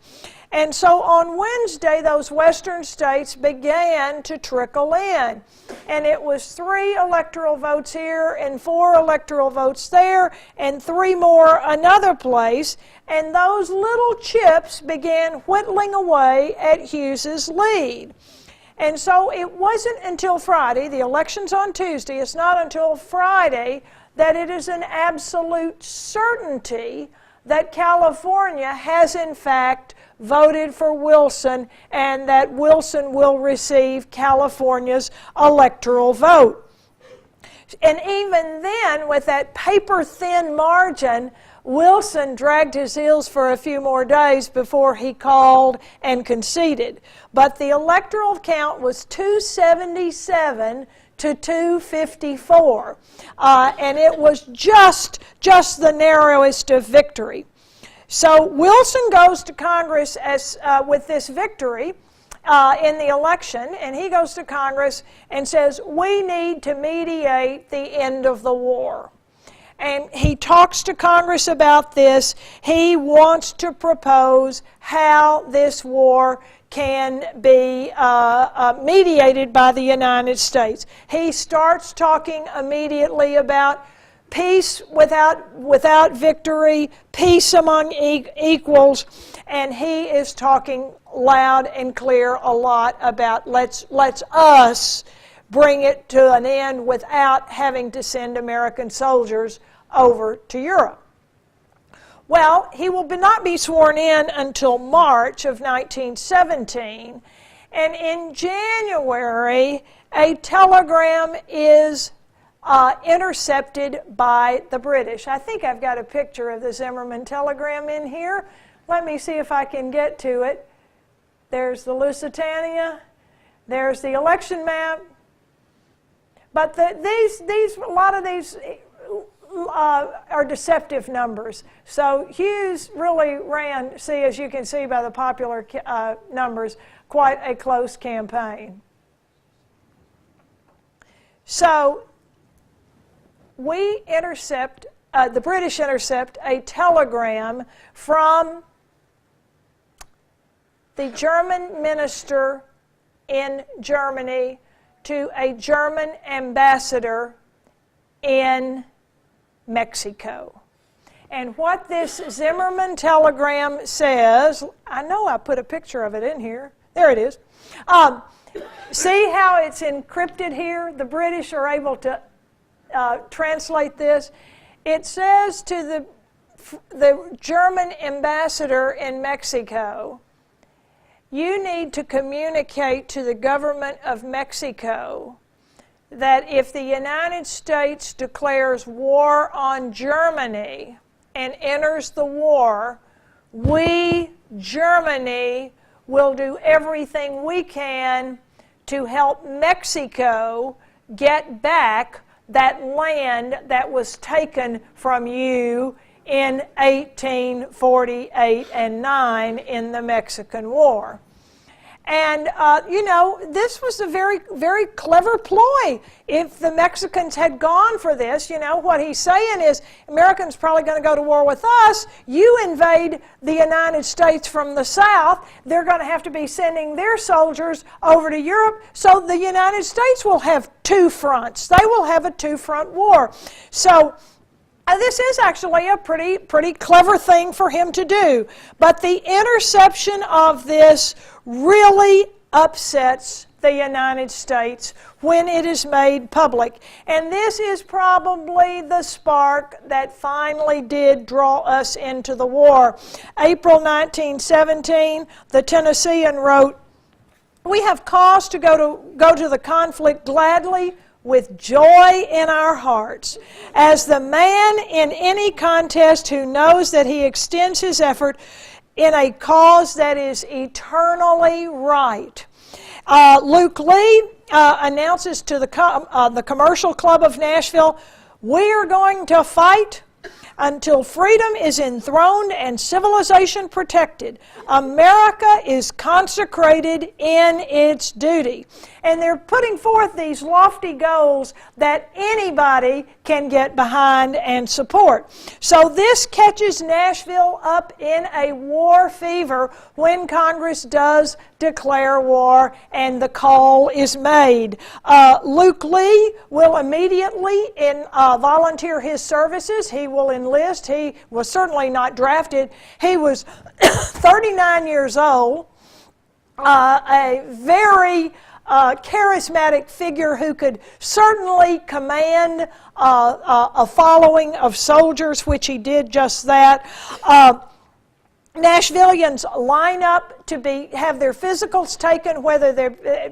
And so on Wednesday, those western states began to trickle in. And it was 3 electoral votes here and 4 electoral votes there and 3 more another place. And those little chips began whittling away at Hughes's lead. And so it wasn't until Friday, the election's on Tuesday, it's not until Friday that it is an absolute certainty that California has in fact voted for Wilson, and that Wilson will receive California's electoral vote. And even then, with that paper-thin margin, Wilson dragged his heels for a few more days before he called and conceded. But the electoral count was 277 to 254, and it was just the narrowest of victory. So Wilson goes to Congress with this victory in the election, and he goes to Congress and says, we need to mediate the end of the war. And he talks to Congress about this. He wants to propose how this war can be mediated by the United States. He starts talking immediately about peace without victory, peace among equals, and he is talking loud and clear a lot about let's us bring it to an end without having to send American soldiers over to Europe. Well, he will not be sworn in until March of 1917, and in January, a telegram is intercepted by the British. I think I've got a picture of the Zimmerman telegram in here. Let me see if I can get to it. There's the Lusitania. There's the election map. But a lot of these are deceptive numbers. So Hughes really ran, as you can see by the popular numbers, quite a close campaign. So the British intercept a telegram from the German minister in Germany to a German ambassador in Mexico. And what this Zimmerman telegram says, I know I put a picture of it in here. There it is. See how it's encrypted here? The British are able to translate this. It says to the German ambassador in Mexico, you need to communicate to the government of Mexico that if the United States declares war on Germany and enters the war, we, Germany, will do everything we can to help Mexico get back that land that was taken from you in 1848 and 9 in the Mexican War. And, this was a very, very clever ploy. If the Mexicans had gone for this, what he's saying is, Americans probably going to go to war with us. You invade the United States from the south. They're going to have to be sending their soldiers over to Europe. So the United States will have two fronts. They will have a two-front war. So this is actually a pretty clever thing for him to do. But the interception of this really upsets the United States when it is made public. And this is probably the spark that finally did draw us into the war. April 1917, the Tennessean wrote, "We have cause to go to the conflict gladly, with joy in our hearts, as the man in any contest who knows that he extends his effort in a cause that is eternally right." Luke Lee announces to the Commercial Club of Nashville, "We are going to fight until freedom is enthroned and civilization protected. America is consecrated in its duty." And they're putting forth these lofty goals that anybody can get behind and support. So this catches Nashville up in a war fever when Congress does declare war and the call is made. Luke Lee will immediately volunteer his services. He will enlist. He was certainly not drafted. He was 39 years old, a very charismatic figure who could certainly command a following of soldiers, which he did just that. Nashvillians line up to have their physicals taken,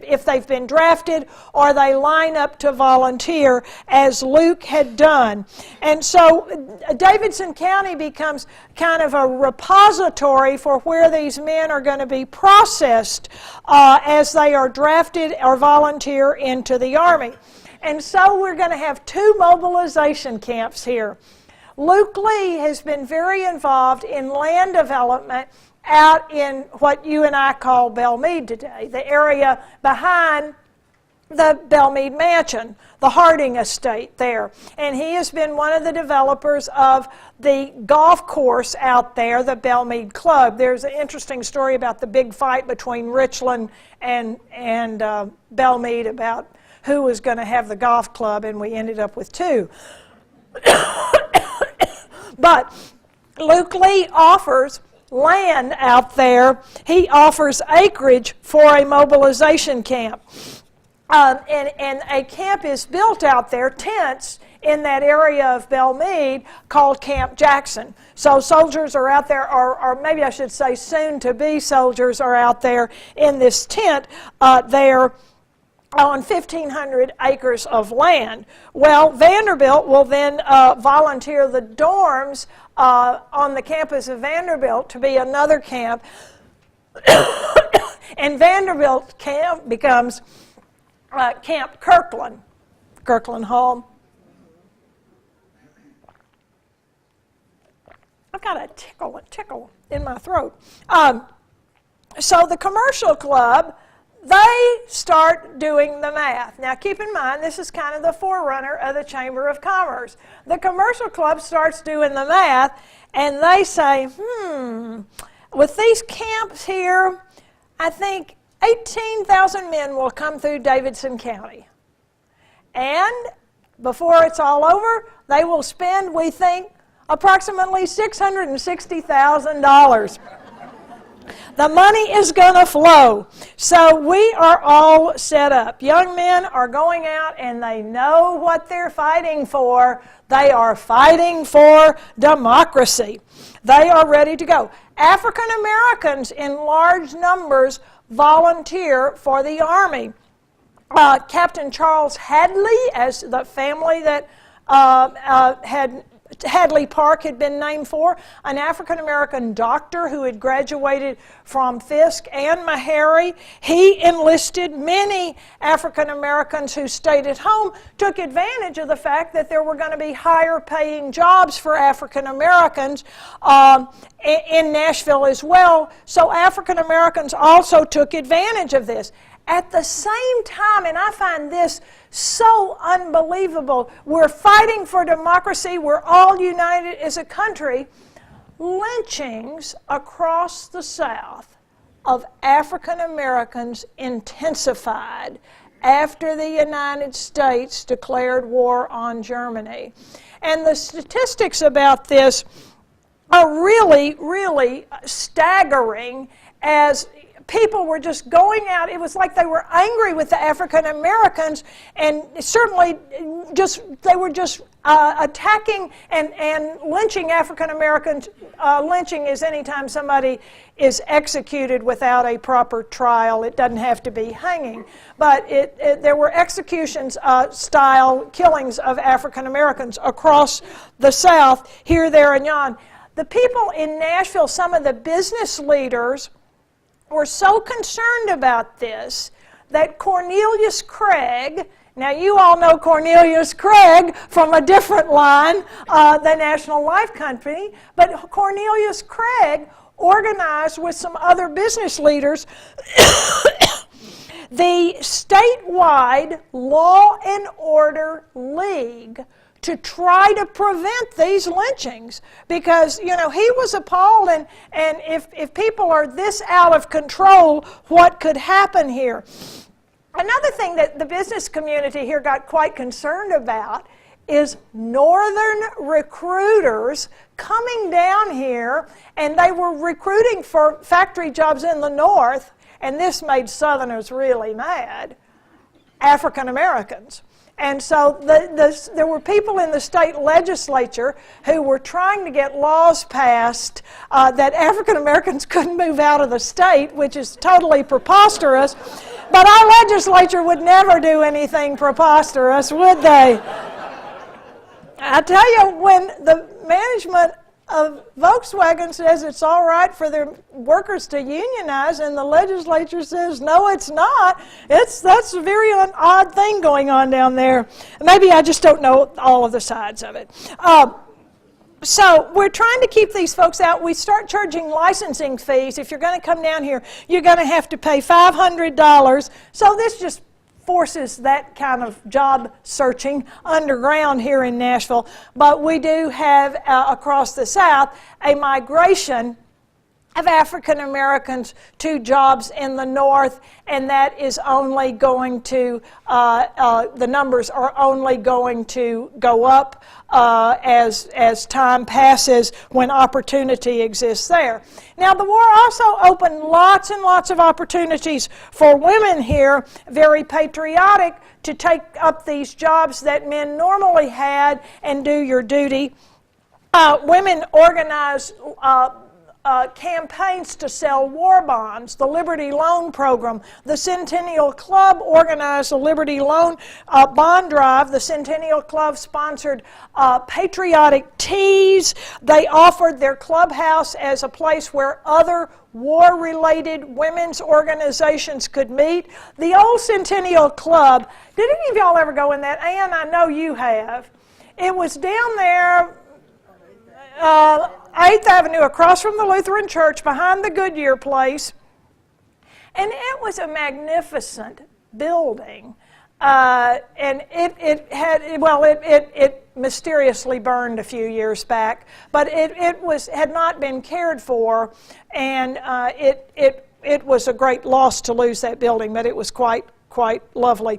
if they've been drafted, or they line up to volunteer, as Luke had done. And so Davidson County becomes kind of a repository for where these men are going to be processed as they are drafted or volunteer into the Army. And so we're going to have two mobilization camps here. Luke Lee has been very involved in land development out in what you and I call Belmead today, the area behind the Belmead Mansion, the Harding estate there. And he has been one of the developers of the golf course out there, the Belmead Club. There's an interesting story about the big fight between Richland and Belmead about who was going to have the golf club, and we ended up with two. But Luke Lee offers land out there. He offers acreage for a mobilization camp. And a camp is built out there, tents, in that area of Belmead called Camp Jackson. So soldiers are out there, or maybe I should say soon-to-be soldiers are out there in this tent there on 1,500 acres of land. Well, Vanderbilt will then volunteer the dorms on the campus of Vanderbilt to be another camp. And Vanderbilt camp becomes Camp Kirkland. Kirkland Hall. I've got a tickle in my throat. So the commercial club, they start doing the math. Now keep in mind, this is kind of the forerunner of the Chamber of Commerce. The commercial club starts doing the math, and they say, with these camps here, I think 18,000 men will come through Davidson County. And before it's all over, they will spend, we think, approximately $660,000. The money is going to flow. So we are all set up. Young men are going out and they know what they're fighting for. They are fighting for democracy. They are ready to go. African Americans in large numbers volunteer for the Army. Captain Charles Hadley, as the family that Hadley Park had been named for, an African-American doctor who had graduated from Fisk and Meharry. He enlisted. Many African-Americans who stayed at home took advantage of the fact that there were going to be higher paying jobs for African-Americans in Nashville as well. So African-Americans also took advantage of this. At the same time, and I find this so unbelievable, we're fighting for democracy, we're all united as a country, lynchings across the South of African Americans intensified after the United States declared war on Germany. And the statistics about this are really, really staggering, as people were just going out. It was like they were angry with the African Americans, and certainly they were just attacking and lynching African Americans. Lynching is anytime somebody is executed without a proper trial. It doesn't have to be hanging, but there were executions style killings of African Americans across the South, here, there, and yon. The people in Nashville, some of the business leaders, were so concerned about this that Cornelius Craig, now you all know Cornelius Craig from a different line, the National Life Company, but Cornelius Craig organized with some other business leaders the statewide Law and Order League to try to prevent these lynchings, because, you know, he was appalled, and if people are this out of control, what could happen here? Another thing that the business community here got quite concerned about is northern recruiters coming down here, and they were recruiting for factory jobs in the north, and this made Southerners really mad, African Americans. And so there were people in the state legislature who were trying to get laws passed that African Americans couldn't move out of the state, which is totally preposterous. But our legislature would never do anything preposterous, would they? I tell you, when the management of Volkswagen says it's all right for their workers to unionize, and the legislature says no, it's not. That's a very odd thing going on down there. Maybe I just don't know all of the sides of it. So we're trying to keep these folks out. We start charging licensing fees. If you're going to come down here, you're going to have to pay $500. So this just forces that kind of job searching underground here in Nashville. But we do have across the South a migration of African Americans to jobs in the North, and that is only going to, the numbers are only going to go up as time passes when opportunity exists there. Now, the war also opened lots and lots of opportunities for women here, very patriotic, to take up these jobs that men normally had and do your duty. Women organized campaigns to sell war bonds, the Liberty Loan Program. The Centennial Club organized a Liberty Loan bond drive. The Centennial Club sponsored patriotic teas. They offered their clubhouse as a place where other war-related women's organizations could meet. The old Centennial Club, did any of y'all ever go in that? Ann, I know you have. It was down there, 8th Avenue, across from the Lutheran Church, behind the Goodyear place. And it was a magnificent building. And it mysteriously burned a few years back, but it had not been cared for, and it was a great loss to lose that building, but it was quite lovely.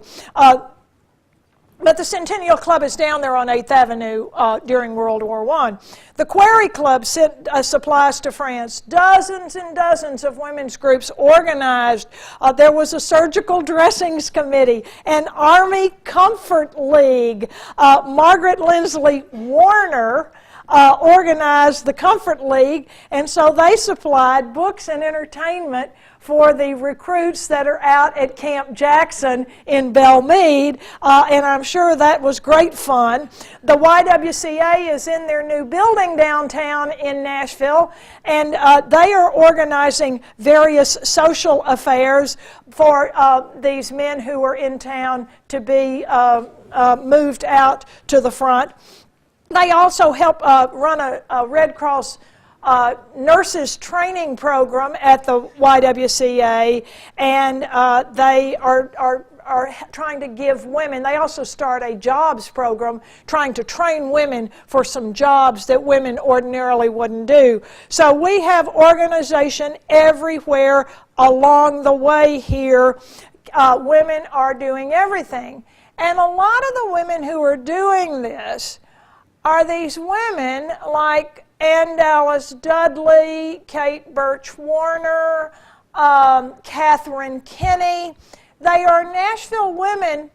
But the Centennial Club is down there on 8th Avenue during World War I. The Quarry Club sent supplies to France. Dozens and dozens of women's groups organized. There was a surgical dressings committee, an Army Comfort League. Margaret Lindsley Warner organized the Comfort League, and so they supplied books and entertainment for the recruits that are out at Camp Jackson in Belmead, and I'm sure that was great fun. The YWCA is in their new building downtown in Nashville, and they are organizing various social affairs for these men who are in town to be moved out to the front. They also help run a Red Cross nurses training program at the YWCA, and they are trying to give women, they also start a jobs program trying to train women for some jobs that women ordinarily wouldn't do. So we have organization everywhere along the way here. Women are doing everything. And a lot of the women who are doing this are these women like Ann Dallas Dudley, Kate Birch Warner, Catherine Kinney. They are Nashville women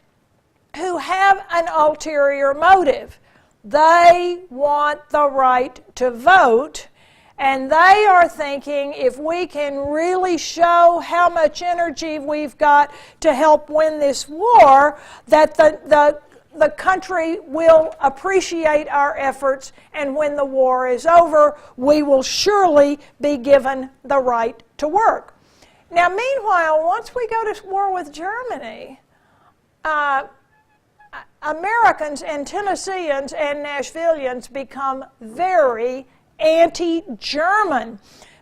who have an ulterior motive. They want the right to vote, and they are thinking if we can really show how much energy we've got to help win this war, that the country will appreciate our efforts, and when the war is over, we will surely be given the right to work. Now, meanwhile, once we go to war with Germany, Americans and Tennesseans and Nashvillians become very anti-German.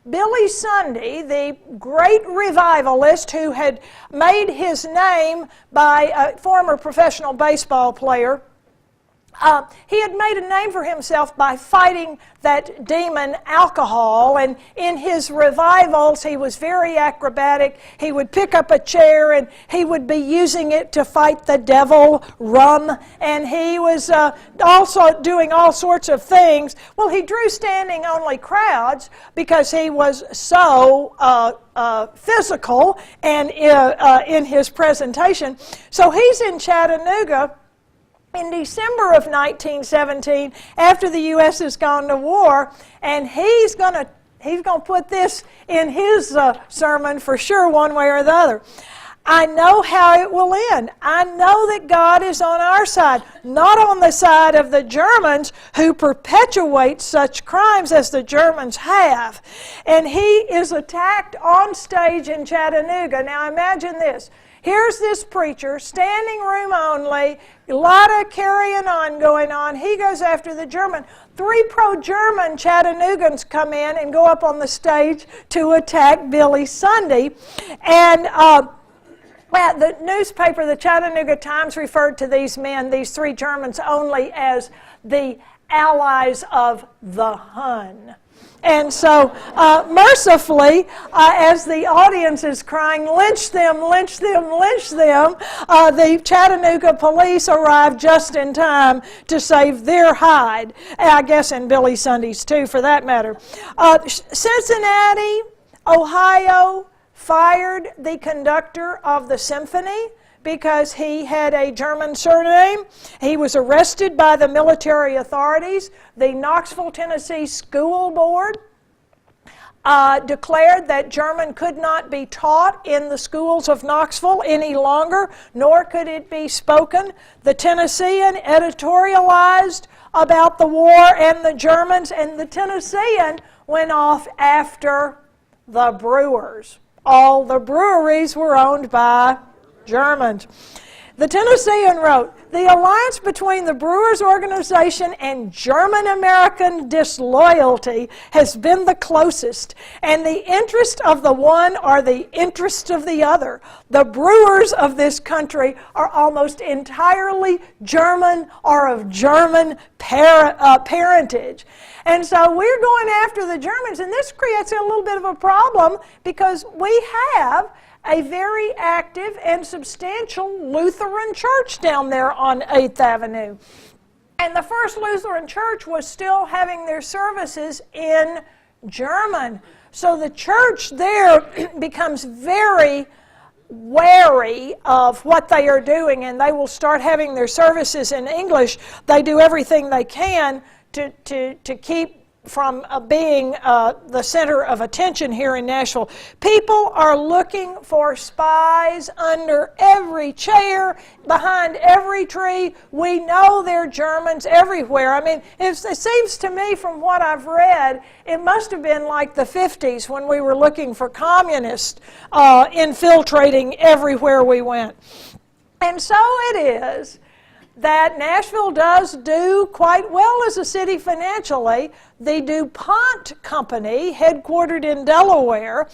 Billy Sunday, the great revivalist who had made his name by a former professional baseball player, he had made a name for himself by fighting that demon alcohol, and in his revivals he was very acrobatic. He would pick up a chair and he would be using it to fight the devil, rum, and he was also doing all sorts of things. Well, he drew standing only crowds because he was so physical and in his presentation. So he's in Chattanooga in December of 1917, after the U.S. has gone to war, and he's going to put this in his sermon for sure, one way or the other. I know how it will end. I know that God is on our side, not on the side of the Germans who perpetuate such crimes as the Germans have. And he is attacked on stage in Chattanooga. Now imagine this. Here's this preacher, standing room only, a lot of carrying on going on. He goes after the German. 3 pro-German Chattanoogans come in and go up on the stage to attack Billy Sunday. And the newspaper, the Chattanooga Times, referred to these men, these 3 Germans, only as the allies of the Hun. And so, mercifully, as the audience is crying, lynch them, lynch them, lynch them, the Chattanooga police arrived just in time to save their hide. I guess in Billy Sunday's too, for that matter. Cincinnati, Ohio, fired the conductor of the symphony because he had a German surname. He was arrested by the military authorities. The Knoxville, Tennessee School Board declared that German could not be taught in the schools of Knoxville any longer, nor could it be spoken. The Tennessean editorialized about the war and the Germans, and the Tennessean went off after the brewers. All the breweries were owned by Germans. The Tennessean wrote, "The alliance between the Brewers' Organization and German-American disloyalty has been the closest, and the interest of the one are the interest of the other. The brewers of this country are almost entirely German or of German parentage." And so we're going after the Germans, and this creates a little bit of a problem because we have a very active and substantial Lutheran church down there on 8th Avenue. And the first Lutheran church was still having their services in German. So the church there becomes very wary of what they are doing, and they will start having their services in English. They do everything they can to keep from being the center of attention here in Nashville. People are looking for spies under every chair, behind every tree. We know they're Germans everywhere. I mean, it seems to me from what I've read, it must have been like the 50s when we were looking for communists infiltrating everywhere we went. And so it is that Nashville does do quite well as a city financially. The DuPont Company, headquartered in Delaware,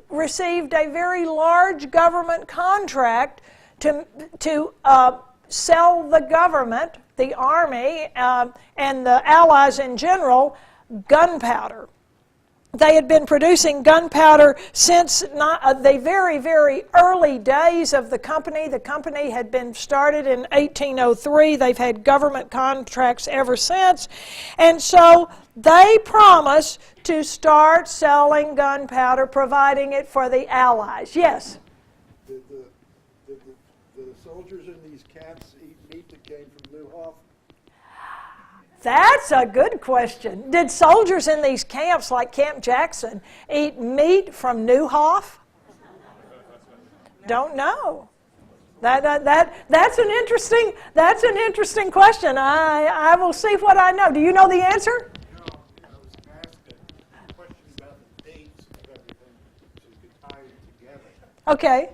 received a very large government contract to sell the government, the Army, and the Allies in general, gunpowder. They had been producing gunpowder since the very, very early days of the company. The company had been started in 1803. They've had government contracts ever since. And so they promised to start selling gunpowder, providing it for the Allies. Yes? Did the soldiers in these camps eat meat that came from Neuhoff? That's a good question. Did soldiers in these camps, like Camp Jackson, eat meat from Neuhoff? Don't know. That's an interesting question. I will see what I know. Do you know the answer? No, I was asked a question about the dates of everything so you could tie it together. Okay.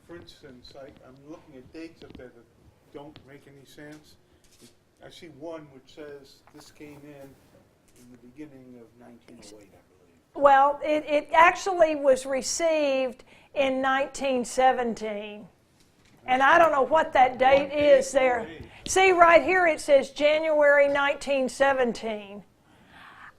For instance, I'm looking at dates up there that don't make any sense. I see one which says this came in the beginning of 1908, I believe. Well, it actually was received in 1917. And I don't know what that date is there. See, right here it says January 1917.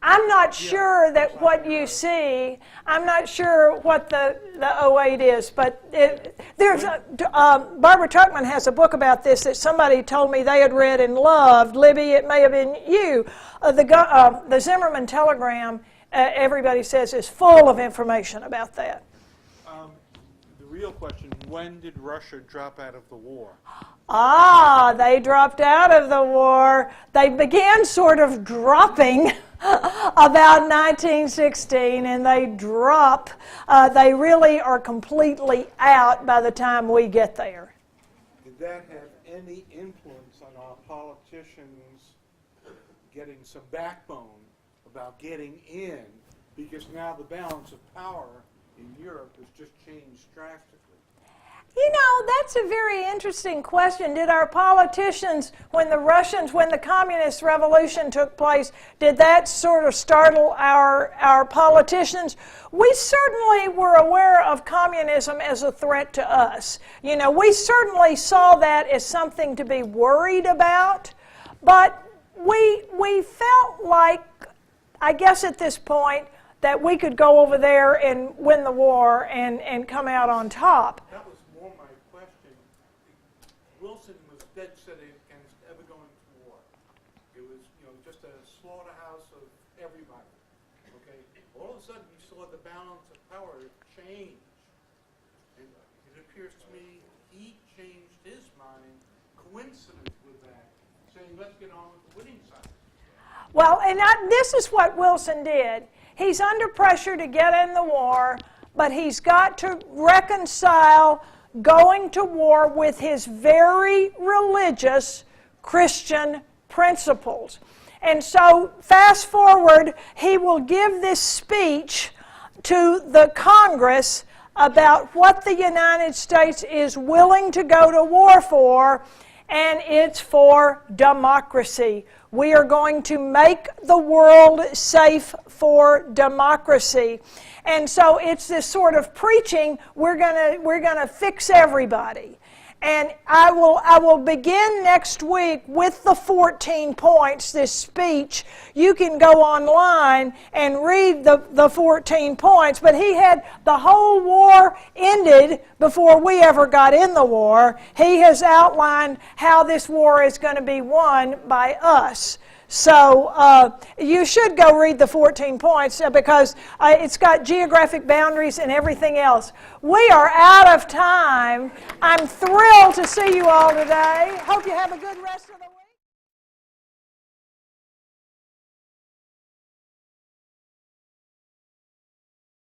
I'm not sure that what you see, I'm not sure what the 08 is, but Barbara Tuchman has a book about this that somebody told me they had read and loved. Libby, it may have been you. The Zimmerman telegram, everybody says, is full of information about that. The real question, when did Russia drop out of the war? They dropped out of the war. They began sort of dropping about 1916, and they drop. They really are completely out by the time we get there. Did that have any influence on our politicians getting some backbone about getting in? Because now the balance of power in Europe has just changed drastically. You know, that's a very interesting question. Did our politicians, when the communist revolution took place, did that sort of startle our politicians? We certainly were aware of communism as a threat to us. You know, we certainly saw that as something to be worried about, but we felt like, I guess at this point, that we could go over there and win the war and come out on top. That was more my question. Wilson was dead set against ever going to war. It was, just a slaughterhouse of everybody. Okay? All of a sudden, you saw the balance of power change. And it appears to me he changed his mind coincident with that, saying, let's get on with the winning side. Well, and this is what Wilson did. He's under pressure to get in the war, but he's got to reconcile going to war with his very religious Christian principles. And so, fast forward, he will give this speech to the Congress about what the United States is willing to go to war for, and it's for democracy. We are going to make the world safe for democracy. And so it's this sort of preaching, we're gonna fix everybody. And I will begin next week with the 14 points, this speech. You can go online and read the 14 points, but he had the whole war ended before we ever got in the war. He has outlined how this war is going to be won by us. So you should go read the 14 points because it's got geographic boundaries and everything else. We are out of time. I'm thrilled to see you all today. Hope you have a good rest of the week.